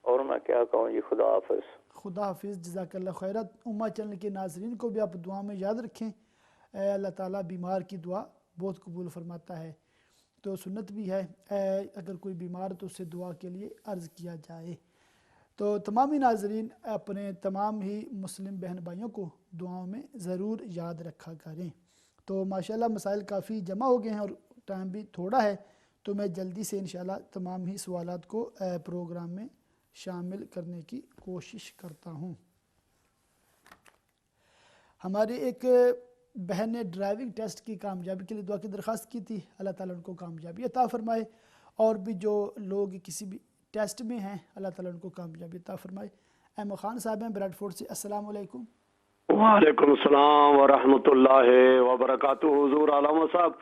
S8: اور میں کیا کہوں جی. خدا حافظ.
S1: خدا حافظ. جزاک اللہ خیرت. امہ چینل کے ناظرین کو بھی آپ دعا میں یاد رکھیں. اللہ تعالیٰ بیمار کی دعا بہت قبول فرماتا ہے. تو سنت بھی ہے اگر کوئی بیمار تو اسے دعا کے لیے عرض کیا جائے. تو تمامی ناظرین اپنے تمام ہی مسلم بہن بھائیوں کو دعاؤں میں ضرور یاد رکھا کریں. تو ماشاءاللہ مسائل کافی جمع ہو گئے ہیں اور ٹائم بھی تھوڑا ہے، تو میں جلدی سے انشاءاللہ تمام ہی سوالات کو پروگرام میں شامل کرنے کی کوشش کرتا ہوں. ہمارے ایک بہن نے ڈرائیونگ ٹیسٹ کی کامیابی کے لیے دعا کی درخواست کی تھی. اللہ تعالیٰ ان کو کامیابی عطا فرمائے. اور بھی جو لوگ کسی بھی ٹیسٹ میں ہیں اللہ تعالیٰ ان کو کامیابی عطا فرمائے. احمد خان صاحب ہیں بریڈ فورڈ سے. السلام علیکم.
S9: وعلیکم السلام ورحمۃ اللہ وبرکاتہ. حضور علامہ صاحب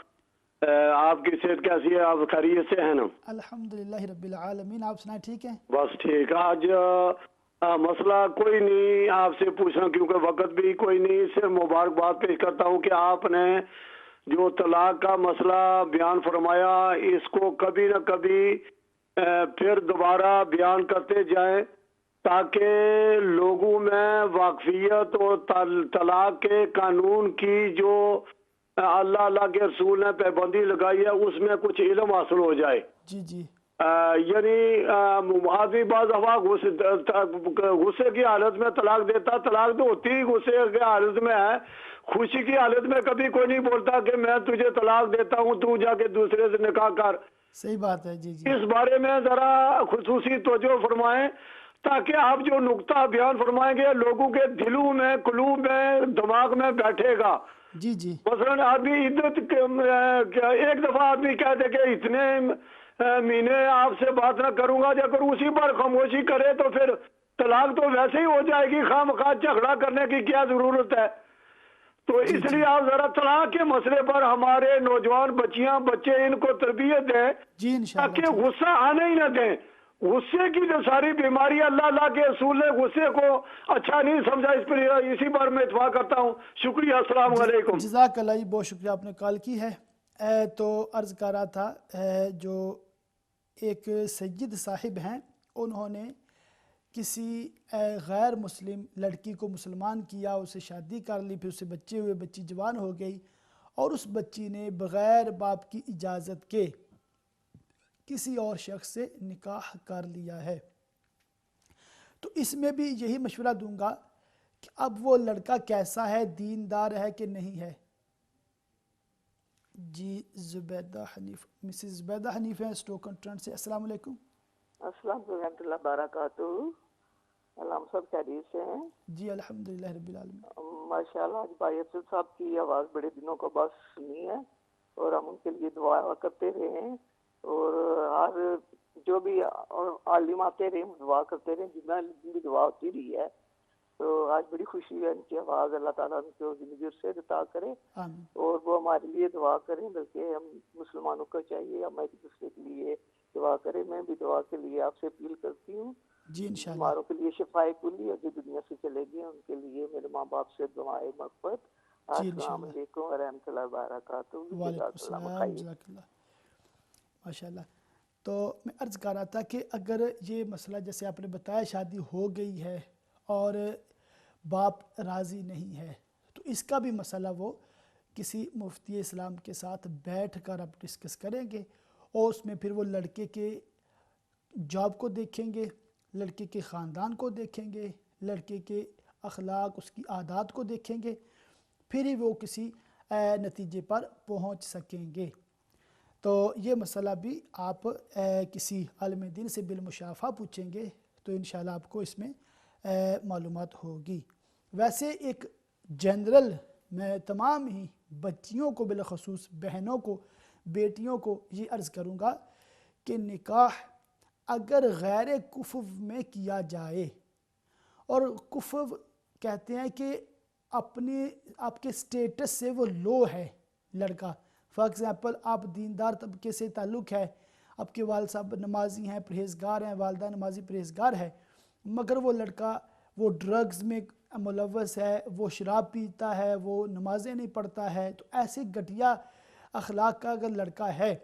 S9: آپ کی صحت کیسی ہے؟ آپ خیریت سے ہیں نا؟
S1: الحمدللہ رب العالمین. آپ سنائیں ٹھیک ہیں؟
S9: بس ٹھیک. آج مسئلہ کوئی نہیں آپ سے پوچھنا کیونکہ وقت بھی کوئی نہیں، صرف مبارکباد پیش کرتا ہوں کہ آپ نے جو طلاق کا مسئلہ بیان فرمایا اس کو کبھی نہ کبھی پھر دوبارہ بیان کرتے جائیں تاکہ لوگوں میں واقفیت اور طلاق کے قانون کی جو اللہ کے رسول نے پابندی لگائی ہے اس میں کچھ علم حاصل ہو جائے.
S1: جی جی.
S9: یعنی آدمی بعض دفعہ غصے کی حالت میں طلاق دیتا، طلاق تو ہوتی ہی غصے کی حالت میں ہے، خوشی کی حالت میں کبھی کوئی نہیں بولتا کہ میں تجھے طلاق دیتا ہوں تو جا کے دوسرے سے نکاح کر.
S1: صحیح بات ہے. جی جی.
S9: اس بارے میں ذرا خصوصی توجہ فرمائیں تاکہ آپ جو نقطہ بیان فرمائیں گے لوگوں کے دلوں میں، قلوب میں، دماغ میں بیٹھے گا.
S1: جی جی.
S9: مثلا آدمی عدت ایک دفعہ آدمی کہتے کہ اتنے مہینے آپ سے بات نہ کروں گا، جب اسی پر خاموشی کرے تو پھر طلاق تو ویسے ہی ہو جائے گی، خواہ مخواہ جھگڑا کرنے کی کیا ضرورت ہے. تو اس لیے آپ ذرا طلاق کے مسئلے پر ہمارے نوجوان بچیاں بچے ان کو تربیت دیں تاکہ غصہ آنے ہی نہ دیں. غصے کی جو ساری بیماری اللہ کے رسول نے غصے کو اچھا نہیں سمجھا. اس پر اسی بار میں اتفاق کرتا ہوں. شکریہ. السلام علیکم.
S1: جزاک اللہ جی. بہت شکریہ آپ نے کال کی ہے. تو عرض کر رہا تھا جو ایک سید صاحب ہیں انہوں نے کسی غیر مسلم لڑکی کو مسلمان کیا، اسے شادی کر لی، پھر اسے بچے ہوئے، بچی جوان ہو گئی اور اس بچی نے بغیر باپ کی اجازت کے کسی اور شخص سے نکاح کر لیا ہے. تو اس میں بھی یہی مشورہ دوں گا کہ اب وہ لڑکا کیسا ہے، دیندار ہے کہ نہیں ہے. جی زبیدہ حنیف، مسز زبیدہ حنیف ہیں اسٹوکن ٹرنٹ سے. السلام علیکم.
S10: السلام علیکم ورحمۃ اللہ وبرکاتہ. علام صاحب خیریت سے ہیں؟
S1: جی الحمدللہ رب العالمین.
S10: ماشاءاللہ آج بھائی افضل صاحب کی آواز بڑے دنوں کو بس سنی ہے اور ہم ان کے لیے دعا کرتے رہے ہیں اور ہر جو بھی عالم آتے رہے دعا کرتے رہے، جتنا بھی دعا ہوتی رہی ہے. تو آج بڑی خوشی ہے ان کی آواز، اللہ تعالیٰ ان کو زندگی سے عطا کرے اور وہ ہمارے لیے دعا کریں. بلکہ ہم مسلمانوں کو چاہیے ہم ایک دوسرے کے لیے دعا کریں. میں بھی دعا کے لیے آپ سے اپیل کرتی ہوں.
S1: جی انشاءاللہ.
S10: بیماروں کے لیے شفائے کلی اور جو دنیا سے چلے گئے ان کے لیے میرے ماں باپ سے دعائیں مغفرت. السلام علیکم ورحمۃ اللہ وبرکاتہ.
S1: وعلیکم السلام جزاک اللہ. ماشاء اللہ. تو میں عرض کر رہا تھا کہ اگر یہ مسئلہ جیسے آپ نے بتایا شادی ہو گئی ہے اور باپ راضی نہیں ہے تو اس کا بھی مسئلہ وہ کسی مفتی اسلام کے ساتھ بیٹھ کر اب ڈسکس کریں گے اور اس میں پھر وہ لڑکے کے جاب کو دیکھیں گے، لڑکے کے خاندان کو دیکھیں گے، لڑکے کے اخلاق اس کی عادات کو دیکھیں گے، پھر ہی وہ کسی نتیجے پر پہنچ سکیں گے۔ تو یہ مسئلہ بھی آپ کسی عالم دین سے بالمشافہ پوچھیں گے تو انشاءاللہ آپ کو اس میں معلومات ہوگی۔ ویسے ایک جنرل میں تمام ہی بچیوں کو بالخصوص بہنوں کو بیٹیوں کو یہ عرض کروں گا کہ نکاح اگر غیر کفو میں کیا جائے، اور کفو کہتے ہیں کہ آپ کے سٹیٹس سے وہ لو ہے لڑکا، فار ایگزامپل آپ دیندار طبقے سے تعلق ہے، آپ کے والد صاحب نمازی ہیں پرہیزگار ہیں، والدہ نمازی پرہیزگار ہے، مگر وہ لڑکا وہ ڈرگز میں ملوث ہے، وہ شراب پیتا ہے، وہ نمازیں نہیں پڑھتا ہے، تو ایسے گھٹیا اخلاق کا اگر لڑکا ہے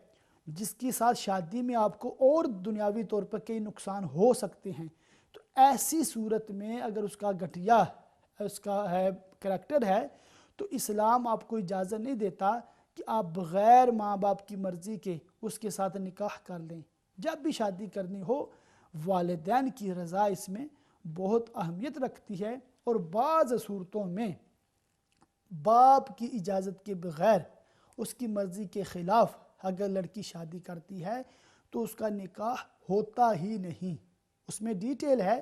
S1: جس کی ساتھ شادی میں آپ کو اور دنیاوی طور پر کئی نقصان ہو سکتے ہیں، تو ایسی صورت میں اگر اس کا گھٹیا اس کا ہے کریکٹر ہے تو اسلام آپ کو اجازت نہیں دیتا کہ آپ بغیر ماں باپ کی مرضی کے اس کے ساتھ نکاح کر لیں۔ جب بھی شادی کرنی ہو والدین کی رضا اس میں بہت اہمیت رکھتی ہے، اور بعض صورتوں میں باپ کی اجازت کے بغیر اس کی مرضی کے خلاف اگر لڑکی شادی کرتی ہے تو اس کا نکاح ہوتا ہی نہیں۔ اس میں ڈیٹیل ہے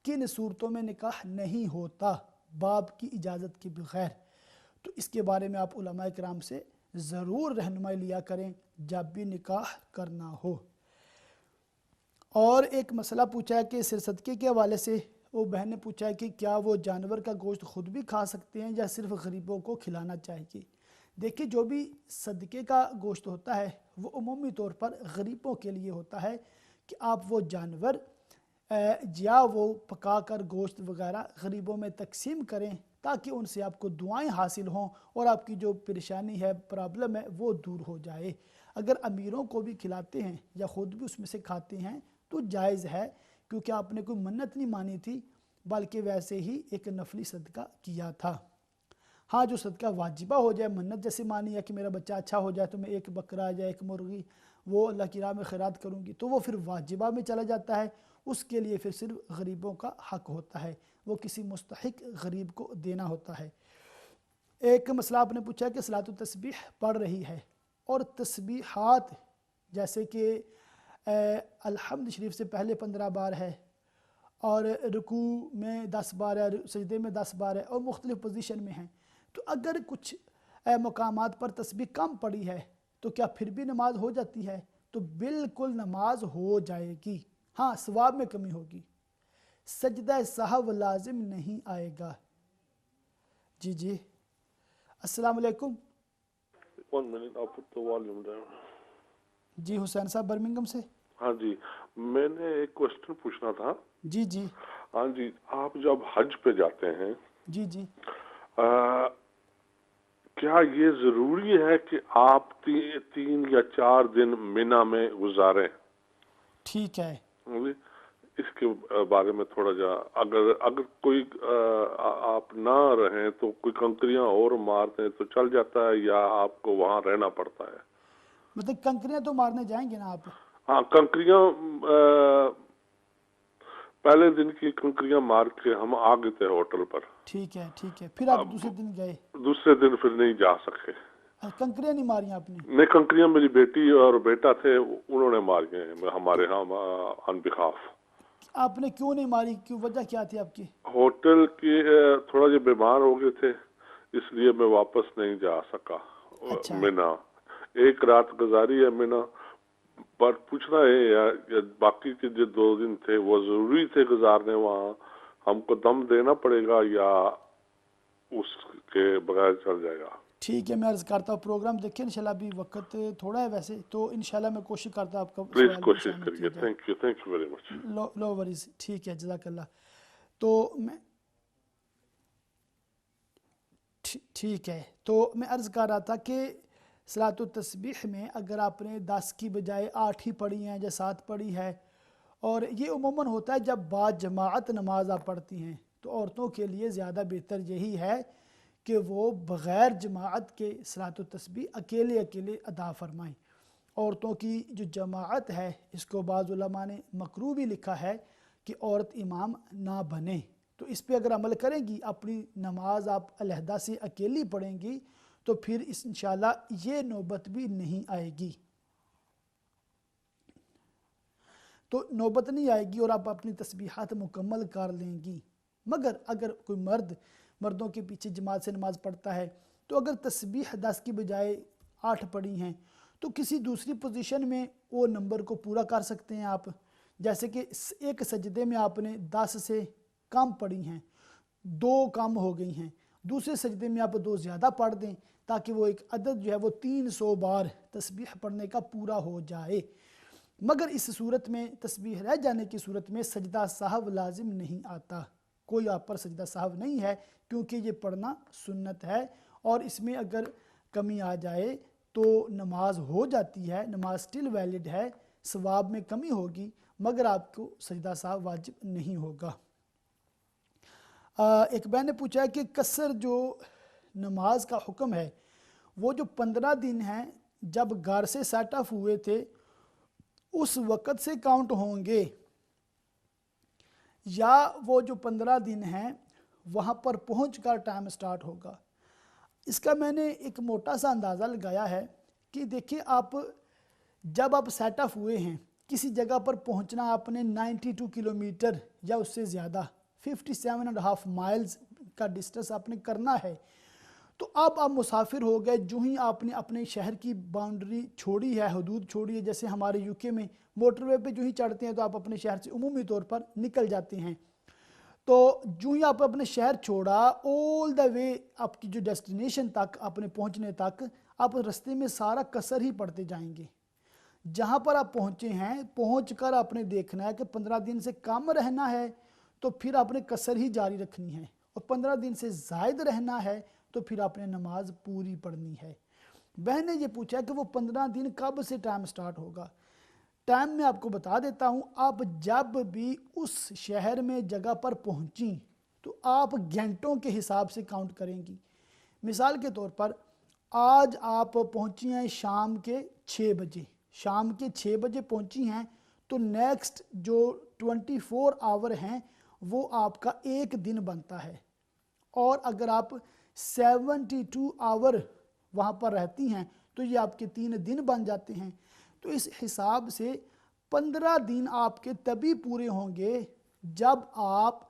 S1: کن صورتوں میں نکاح نہیں ہوتا باپ کی اجازت کے بغیر، تو اس کے بارے میں آپ علماء کرام سے ضرور رہنمائی لیا کریں جب بھی نکاح کرنا ہو۔ اور ایک مسئلہ پوچھا ہے کہ سر صدقے کے حوالے سے وہ بہن نے پوچھا ہے کہ کیا وہ جانور کا گوشت خود بھی کھا سکتے ہیں یا صرف غریبوں کو کھلانا چاہیے؟ دیکھیں جو بھی صدقے کا گوشت ہوتا ہے وہ عمومی طور پر غریبوں کے لیے ہوتا ہے کہ آپ وہ جانور یا وہ پکا کر گوشت وغیرہ غریبوں میں تقسیم کریں تاکہ ان سے آپ کو دعائیں حاصل ہوں اور آپ کی جو پریشانی ہے پرابلم ہے وہ دور ہو جائے۔ اگر امیروں کو بھی کھلاتے ہیں یا خود بھی اس میں سے کھاتے ہیں تو جائز ہے، کیونکہ آپ نے کوئی منت نہیں مانی تھی بلکہ ویسے ہی ایک نفلی صدقہ کیا تھا۔ ہاں جو صدقہ واجبہ ہو جائے، منت جیسے مانی ہے کہ میرا بچہ اچھا ہو جائے تو میں ایک بکرا یا ایک مرغی وہ اللہ کی راہ میں خیرات کروں گی، تو وہ پھر واجبہ میں چلا جاتا ہے، اس کے لیے پھر صرف غریبوں کا حق ہوتا ہے، وہ کسی مستحق غریب کو دینا ہوتا ہے۔ ایک مسئلہ آپ نے پوچھا کہ صلاۃ التسبیح پڑھ رہی ہے اور تسبیحات جیسے کہ الحمد شریف سے پہلے 15 بار ہے اور رکوع میں 10 بار ہے، سجدے میں 10 بار ہے اور مختلف پوزیشن میں ہیں، تو اگر کچھ مقامات پر تسبیح کم پڑی ہے تو کیا پھر بھی نماز ہو جاتی ہے؟ تو بالکل نماز ہو جائے گی، ہاں ثواب میں کمی ہوگی، سجدہ سہو لازم نہیں آئے گا۔ جی السلام علیکم۔
S11: 1 منٹ آپ تو والیوم ڈاؤن۔
S1: جی حسین صاحب برمنگم سے۔
S11: ہاں جی میں نے ایک کوشچن پوچھنا تھا۔
S1: جی
S11: ہاں جی آپ جب حج پہ جاتے ہیں
S1: جی
S11: کیا یہ ضروری ہے کہ آپ 3 یا 4 دن مینا میں گزاریں؟
S1: ٹھیک ہے،
S11: اس کے بارے میں تھوڑا جا اگر کوئی آپ نہ رہیں تو کوئی کنکریاں اور مار دیں تو چل جاتا ہے یا آپ کو وہاں رہنا پڑتا ہے؟
S1: مطلب کنکریاں تو مارنے جائیں گے نا آپ؟
S11: ہاں کنکریاں پہلے دن کی کنکریاں مار کے ہم آ گئے تھے ہوٹل پر۔
S1: ٹھیک ہے پھر آپ دوسرے دن گئے؟
S11: دوسرے دن پھر نہیں جا سکے۔
S1: کنکریاں نہیں ماری آپ نے؟
S11: نہیں کنکریاں میری بیٹی اور بیٹا تھے انہوں نے ماری ہیں ہمارے ہاں آن بخاف۔
S1: آپ نے کیوں نہیں ماری؟ کیوں وجہ کیا تھی آپ کی؟
S11: ہوٹل کے تھوڑا جا بیمار ہو گئے تھے اس لیے میں واپس نہیں جا سکا مینا۔ ایک رات گزاری ہے مینا پر پوچھنا ہے باقی کے جو 2 دن تھے وہ ضروری تھے گزارنے وہاں، ہم کو دم دینا پڑے گا یا اس کے بغیر چل جائے گا؟
S1: ٹھیک ہے میں عرض کرتا ہوں پروگرام دیکھیں انشاءاللہ، ابھی وقت تھوڑا ہے ویسے تو انشاءاللہ میں کوشش کرتا ہوں آپ کا
S11: پلیز کوشش کریے۔ Thank you very much.
S1: لو وریز، ٹھیک ہے جزاک اللہ۔ تو میں ٹھیک ہے تو میں عرض کر رہا تھا کہ صلاۃ التسبیح میں اگر آپ نے 10 کی بجائے 8 ہی پڑھی ہیں یا 7 پڑھی ہے، اور یہ عموماً ہوتا ہے جب بعد جماعت نماز آپ پڑھتی ہیں تو عورتوں کے لیے زیادہ بہتر یہی ہے کہ وہ بغیر جماعت کے صلاۃ التسبیح اکیلے ادا فرمائیں۔ عورتوں کی جو جماعت ہے اس کو بعض علماء نے مکروہ بھی لکھا ہے کہ عورت امام نہ بنے، تو اس پہ اگر عمل کریں گی، اپنی نماز آپ علیحدہ سے اکیلی پڑھیں گی، تو پھر انشاءاللہ یہ نوبت بھی نہیں آئے گی، تو نوبت نہیں آئے گی اور آپ اپنی تسبیحات مکمل کر لیں گی۔ مگر اگر کوئی مردوں کے پیچھے جماعت سے نماز پڑھتا ہے تو اگر تسبیح 10 کی بجائے 8 پڑھی ہیں تو کسی دوسری پوزیشن میں وہ نمبر کو پورا کر سکتے ہیں آپ، جیسے کہ ایک سجدے میں آپ نے 10 سے کم پڑھی ہیں، 2 کم ہو گئی ہیں، دوسرے سجدے میں آپ 2 زیادہ پڑھ دیں تاکہ وہ ایک عدد جو ہے وہ 300 بار تسبیح پڑھنے کا پورا ہو جائے۔ مگر اس صورت میں تسبیح رہ جانے کی صورت میں سجدہ سہو لازم نہیں آتا، کوئی آپ پر سجدہ سہو نہیں ہے، کیونکہ یہ پڑھنا سنت ہے، اور اس میں اگر کمی آ جائے تو نماز ہو جاتی ہے، نماز سٹل ویلڈ ہے، ثواب میں کمی ہوگی مگر آپ کو سجدہ سہو واجب نہیں ہوگا۔ ایک بہن نے پوچھا ہے کہ قصر جو نماز کا حکم ہے وہ جو 15 دن ہیں جب گھر سے سیٹ اپ ہوئے تھے اس وقت سے کاؤنٹ ہوں گے، یا وہ جو 15 دن ہیں وہاں پر پہنچ کر ٹائم سٹارٹ ہوگا؟ اس کا میں نے ایک موٹا سا اندازہ لگایا ہے کہ دیکھیں، جب آپ سیٹ اپ ہوئے ہیں، کسی جگہ پر پہنچنا آپ نے 92 کلومیٹر یا اس سے زیادہ 57.5 مائلز کا ڈسٹنس آپ نے کرنا ہے، تو اب آپ مسافر ہو گئے، جو ہی آپ نے اپنے شہر کی باؤنڈری چھوڑی ہے، حدود چھوڑی ہے، جیسے ہمارے UK میں موٹر وے پہ جو ہی چڑھتے ہیں تو آپ اپنے شہر سے عمومی طور پر نکل جاتے ہیں، تو جو ہی آپ اپنے شہر چھوڑا all the way آپ کی جو ڈیسٹینیشن تک آپ نے پہنچنے تک آپ رستے میں سارا قصر ہی پڑھتے جائیں گے۔ جہاں پر آپ پہنچے ہیں پہنچ کر آپ نے دیکھنا ہے کہ 15 دن سے کم رہنا ہے تو پھر آپ نے قصر ہی جاری رکھنی ہے، اور 15 دن سے زائد رہنا ہے تو پھر آپ نے نماز پوری پڑھنی ہے۔ بہن نے یہ پوچھا کہ وہ 15 دن کب سے ٹائم سٹارٹ ہوگا؟ ٹائم میں آپ کو بتا دیتا ہوں، آپ جب بھی اس شہر میں جگہ پر پہنچیں تو آپ گھنٹوں کے حساب سے کاؤنٹ کریں گی۔ مثال کے طور پر آج آپ پہنچی ہیں شام کے 6 بجے، شام کے 6 بجے پہنچی ہیں تو نیکسٹ جو 24 آور ہیں وہ آپ کا ایک دن بنتا ہے، اور اگر آپ 72 آور وہاں پر رہتی ہیں تو یہ آپ کے 3 دن بن جاتے ہیں، تو اس حساب سے 15 دن آپ کے تبھی پورے ہوں گے جب آپ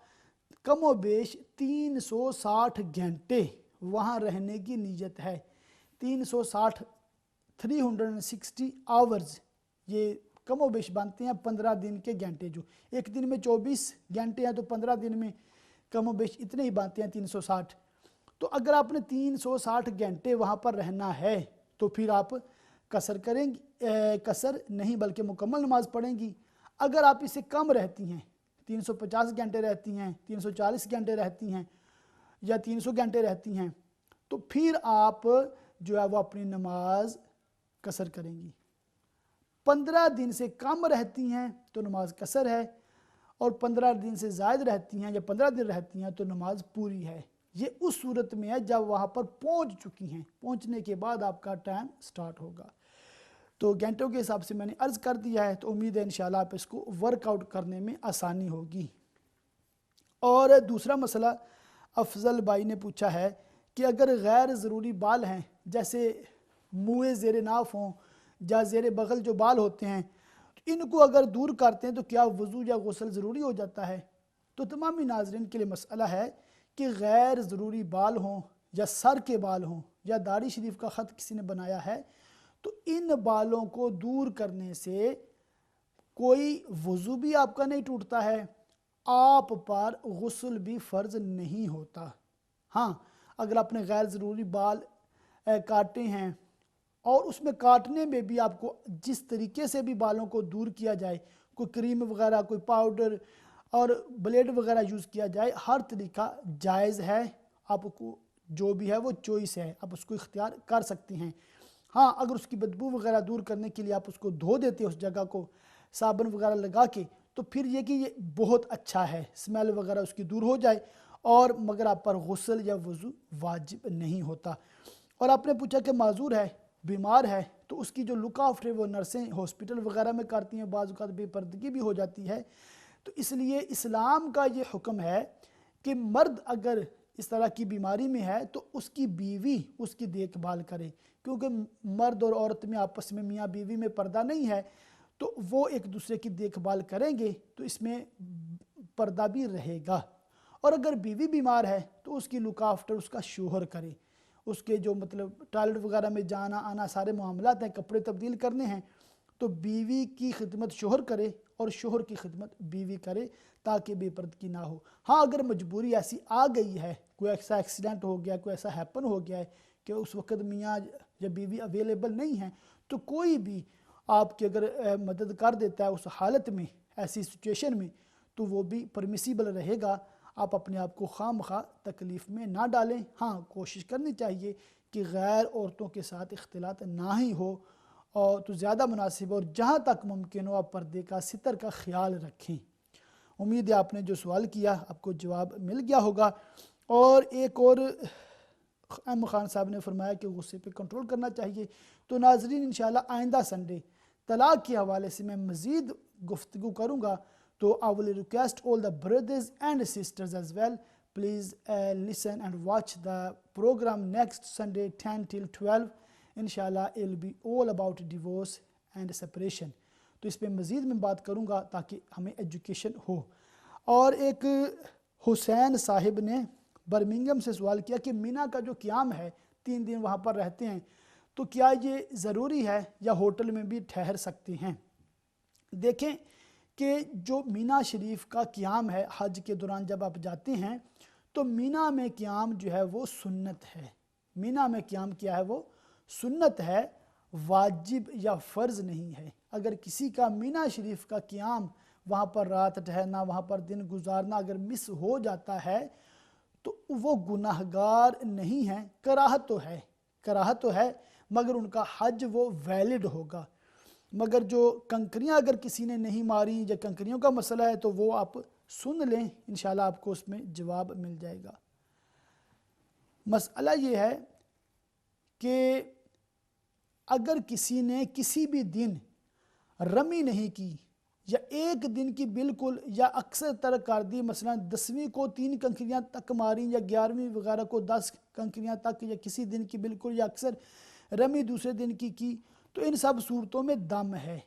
S1: کم و بیش 360 گھنٹے وہاں رہنے کی نیت ہے۔ 360 آورز یہ کم و بیش بنتے ہیں 15 دن کے گھنٹے، جو ایک دن میں 24 گھنٹے ہیں تو 15 دن میں کم و بیش اتنے ہی بنتے ہیں 360۔ تو اگر آپ نے 360 گھنٹے وہاں پر رہنا ہے تو پھر آپ قصر کریں گی، قصر نہیں بلکہ مکمل نماز پڑھیں گی۔ اگر آپ اس سے کم رہتی ہیں، 350 گھنٹے رہتی ہیں، 340 گھنٹے رہتی ہیں یا 300 گھنٹے رہتی ہیں تو پھر آپ جو ہے وہ اپنی نماز قصر کریں گی۔ 15 دن سے کم رہتی ہیں تو نماز قصر ہے، اور 15 دن سے زائد رہتی ہیں یا 15 دن رہتی ہیں تو نماز پوری ہے۔ یہ اس صورت میں ہے جب وہاں پر پہنچ چکی ہیں، پہنچنے کے بعد آپ کا ٹائم سٹارٹ ہوگا۔ تو گھنٹوں کے حساب سے میں نے عرض کر دیا ہے، تو امید ہے انشاءاللہ آپ اس کو ورک آؤٹ کرنے میں آسانی ہوگی۔ اور دوسرا مسئلہ افضل بھائی نے پوچھا ہے کہ اگر غیر ضروری بال ہیں، جیسے منہ زیر ناف ہوں یا زیر بغل جو بال ہوتے ہیں، ان کو اگر دور کرتے ہیں تو کیا وضو یا غسل ضروری ہو جاتا ہے؟ تو تمامی ناظرین کے لیے مسئلہ ہے کہ غیر ضروری بال ہوں یا سر کے بال ہوں یا داڑھی شریف کا خط کسی نے بنایا ہے، تو ان بالوں کو دور کرنے سے کوئی وضو بھی آپ کا نہیں ٹوٹتا ہے، آپ پر غسل بھی فرض نہیں ہوتا۔ ہاں، اگر آپ نے غیر ضروری بال کاٹے ہیں اور اس میں کاٹنے میں بھی آپ کو جس طریقے سے بھی بالوں کو دور کیا جائے، کوئی کریم وغیرہ، کوئی پاؤڈر اور بلیڈ وغیرہ یوز کیا جائے، ہر طریقہ جائز ہے، آپ کو جو بھی ہے وہ چوائس ہے، آپ اس کو اختیار کر سکتے ہیں۔ ہاں، اگر اس کی بدبو وغیرہ دور کرنے کے لیے آپ اس کو دھو دیتے ہیں، اس جگہ کو صابن وغیرہ لگا کے، تو پھر یہ کہ یہ بہت اچھا ہے، اسمیل وغیرہ اس کی دور ہو جائے، اور مگر آپ پر غسل یا وضو واجب نہیں ہوتا۔ اور آپ نے پوچھا کہ معذور ہے، بیمار ہے، تو اس کی جو لک آفٹر ہے وہ نرسیں ہاسپٹل وغیرہ میں کرتی ہیں، بعض اوقات بے پردگی بھی ہو جاتی ہے، تو اس لیے اسلام کا یہ حکم ہے کہ مرد اگر اس طرح کی بیماری میں ہے تو اس کی بیوی اس کی دیکھ بھال کرے، کیونکہ مرد اور عورت میں آپس میں میاں بیوی میں پردہ نہیں ہے، تو وہ ایک دوسرے کی دیکھ بھال کریں گے تو اس میں پردہ بھی رہے گا۔ اور اگر بیوی بیمار ہے تو اس کی لک آفٹر اس کا شوہر کرے، اس کے جو مطلب ٹوائلٹ وغیرہ میں جانا آنا سارے معاملات ہیں، کپڑے تبدیل کرنے ہیں، تو بیوی کی خدمت شوہر کرے اور شوہر کی خدمت بیوی کرے تاکہ بے پردگی نہ ہو۔ ہاں اگر مجبوری ایسی آ گئی ہے، کوئی ایسا ایکسیڈنٹ ہو گیا، کوئی ایسا ہیپن ہو گیا ہے کہ اس وقت میاں یا بیوی اویلیبل نہیں ہیں، تو کوئی بھی آپ کی اگر مدد کر دیتا ہے اس حالت میں، ایسی سچویشن میں، تو وہ بھی پرمیسیبل رہے گا۔ آپ اپنے آپ کو خواہ مخواہ تکلیف میں نہ ڈالیں۔ ہاں کوشش کرنی چاہیے کہ غیر عورتوں کے ساتھ اختلاط نہ ہی ہو، اور تو زیادہ مناسب، اور جہاں تک ممکن ہو آپ پردے کا ستر کا خیال رکھیں۔ امید ہے آپ نے جو سوال کیا آپ کو جواب مل گیا ہوگا۔ اور ایک اور ایم خان صاحب نے فرمایا کہ غصے پہ کنٹرول کرنا چاہیے۔ تو ناظرین انشاءاللہ آئندہ سنڈے طلاق کے حوالے سے میں مزید گفتگو کروں گا، تو I will request all the brothers and sisters as well, please listen and watch the program next Sunday 10 till 12. انشاءاللہ it will be all about divorce and separation. تو اس پہ مزید میں بات کروں گا تاکہ ہمیں ایجوکیشن ہو۔ اور ایک حسین صاحب نے برمنگم سے سوال کیا کہ مینا کا جو قیام ہے 3 دن وہاں پر رہتے ہیں، تو کیا یہ ضروری ہے یا ہوٹل میں بھی ٹھہر سکتے ہیں؟ دیکھیں کہ جو مینا شریف کا قیام ہے حج کے دوران جب آپ جاتے ہیں تو مینا میں قیام جو ہے وہ سنت ہے۔ مینا میں قیام کیا ہے وہ سنت ہے، واجب یا فرض نہیں ہے۔ اگر کسی کا مینا شریف کا قیام، وہاں پر رات ٹھہرنا، وہاں پر دن گزارنا اگر مس ہو جاتا ہے تو وہ گناہگار نہیں ہے، کراہت تو ہے مگر ان کا حج وہ ویلڈ ہوگا۔ مگر جو کنکریاں اگر کسی نے نہیں ماری یا کنکریوں کا مسئلہ ہے تو وہ آپ سن لیں، انشاءاللہ آپ کو اس میں جواب مل جائے گا۔ مسئلہ یہ ہے کہ اگر کسی نے کسی بھی دن رمی نہیں کی یا ایک دن کی بالکل یا اکثر ترک کر دی، مثلا 10ویں کو 3 کنکریاں تک ماری یا 11ویں وغیرہ کو 10 کنکریاں تک، یا کسی دن کی بالکل یا اکثر رمی دوسرے دن کی تو ان سب صورتوں میں دم ہے۔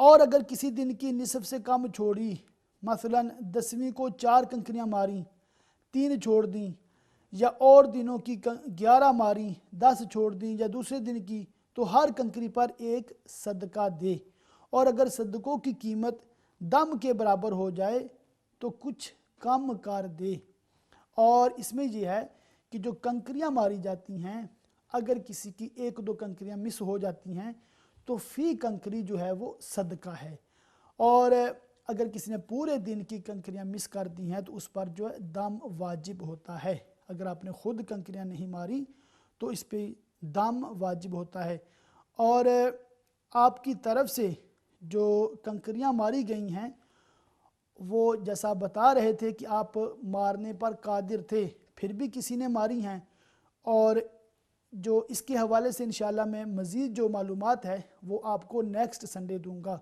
S1: اور اگر کسی دن کی نصف سے کم چھوڑی، مثلا 10ویں کو 4 کنکریاں ماری 3 چھوڑ دیں، یا اور دنوں کی 11 ماری 10 چھوڑ دیں، یا دوسرے دن کی، تو ہر کنکری پر ایک صدقہ دے۔ اور اگر صدقوں کی قیمت دم کے برابر ہو جائے تو کچھ کم کر دے۔ اور اس میں یہ ہے کہ جو کنکریاں ماری جاتی ہیں، اگر کسی کی 1-2 کنکریاں مس ہو جاتی ہیں تو فی کنکری جو ہے وہ صدقہ ہے، اور اگر کسی نے پورے دن کی کنکریاں مس کر دی ہیں تو اس پر جو ہے دم واجب ہوتا ہے۔ اگر آپ نے خود کنکریاں نہیں ماری تو اس پہ دم واجب ہوتا ہے۔ اور آپ کی طرف سے جو کنکریاں ماری گئی ہیں وہ جیسا بتا رہے تھے کہ آپ مارنے پر قادر تھے، پھر بھی کسی نے ماری ہیں، اور جو اس کے حوالے سے انشاءاللہ میں مزید جو معلومات ہے وہ آپ کو نیکسٹ سنڈے دوں گا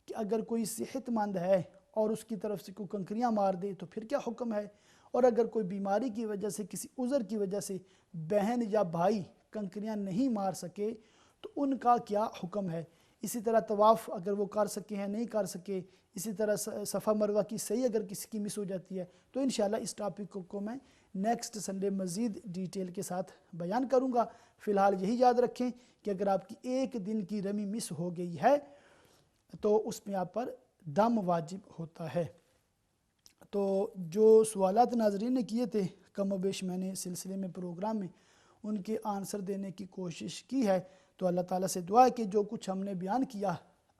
S1: کہ اگر کوئی صحت مند ہے اور اس کی طرف سے کوئی کنکریاں مار دے تو پھر کیا حکم ہے، اور اگر کوئی بیماری کی وجہ سے کسی عذر کی وجہ سے بہن یا بھائی کنکریاں نہیں مار سکے تو ان کا کیا حکم ہے۔ اسی طرح طواف اگر وہ کر سکے ہیں نہیں کر سکے، اسی طرح صفا مروہ کی صحیح اگر کسی کی مس ہو جاتی ہے، تو انشاءاللہ اس ٹاپک کو میں نیکسٹ سنڈے مزید ڈیٹیل کے ساتھ بیان کروں گا۔ فی الحال یہی یاد رکھیں کہ اگر آپ کی 1 دن کی رمی مس ہو گئی ہے تو اس میں آپ پر دم واجب ہوتا ہے۔ تو جو سوالات ناظرین نے کیے تھے کم و بیش میں نے سلسلے میں پروگرام میں ان کے آنسر دینے کی کوشش کی ہے، تو اللہ تعالیٰ سے دعا ہے کہ جو کچھ ہم نے بیان کیا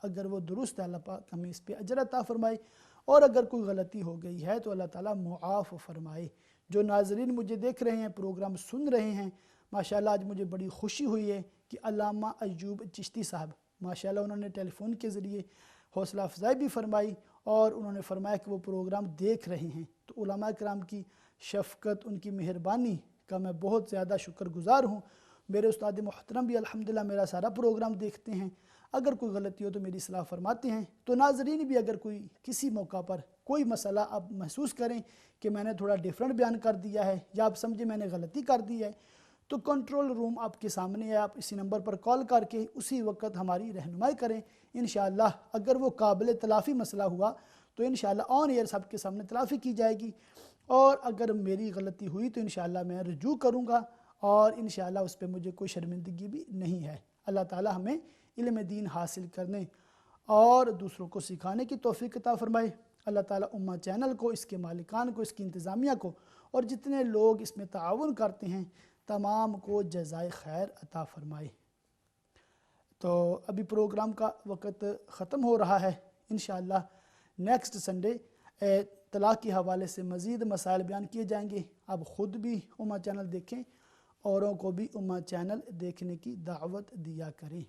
S1: اگر وہ درست ہے اللہ پاک ہمیں اس پہ اجر عطا فرمائے، اور اگر کوئی غلطی ہو گئی ہے تو اللہ تعالیٰ معاف فرمائے۔ جو ناظرین مجھے دیکھ رہے ہیں، پروگرام سن رہے ہیں، ماشاءاللہ آج مجھے بڑی خوشی ہوئی ہے کہ علامہ ایوب چشتی صاحب ماشاءاللہ انہوں نے ٹیلی فون کے ذریعے حوصلہ افزائی بھی فرمائی، اور انہوں نے فرمایا کہ وہ پروگرام دیکھ رہے ہیں۔ تو علماء کرام کی شفقت، ان کی مہربانی کا میں بہت زیادہ شکر گزار ہوں۔ میرے استاد محترم بھی الحمدللہ میرا سارا پروگرام دیکھتے ہیں، اگر کوئی غلطی ہو تو میری اصلاح فرماتے ہیں۔ تو ناظرین بھی اگر کوئی کسی موقع پر کوئی مسئلہ آپ محسوس کریں کہ میں نے تھوڑا ڈیفرنٹ بیان کر دیا ہے یا آپ سمجھیں میں نے غلطی کر دی ہے، تو کنٹرول روم آپ کے سامنے ہے، آپ اسی نمبر پر کال کر کے اسی وقت ہماری رہنمائی کریں انشاءاللہ۔ اگر وہ قابل تلافی مسئلہ ہوا تو انشاءاللہ آن ایئر سب کے سامنے تلافی کی جائے گی، اور اگر میری غلطی ہوئی تو انشاءاللہ میں رجوع کروں گا، اور انشاءاللہ اس پہ مجھے کوئی شرمندگی بھی نہیں ہے۔ اللہ تعالی ہمیں علم دین حاصل کرنے اور دوسروں کو سکھانے کی توفیق عطا فرمائے۔ اللہ تعالیٰ امہ چینل کو، اس کے مالکان کو، اس کی انتظامیہ کو، اور جتنے لوگ اس میں تعاون کرتے ہیں تمام کو جزائے خیر عطا فرمائے۔ تو ابھی پروگرام کا وقت ختم ہو رہا ہے، انشاءاللہ نیکسٹ سنڈے طلاق کے حوالے سے مزید مسائل بیان کیے جائیں گے۔ آپ خود بھی امہ چینل دیکھیں، اوروں کو بھی امہ چینل دیکھنے کی دعوت دیا کریں۔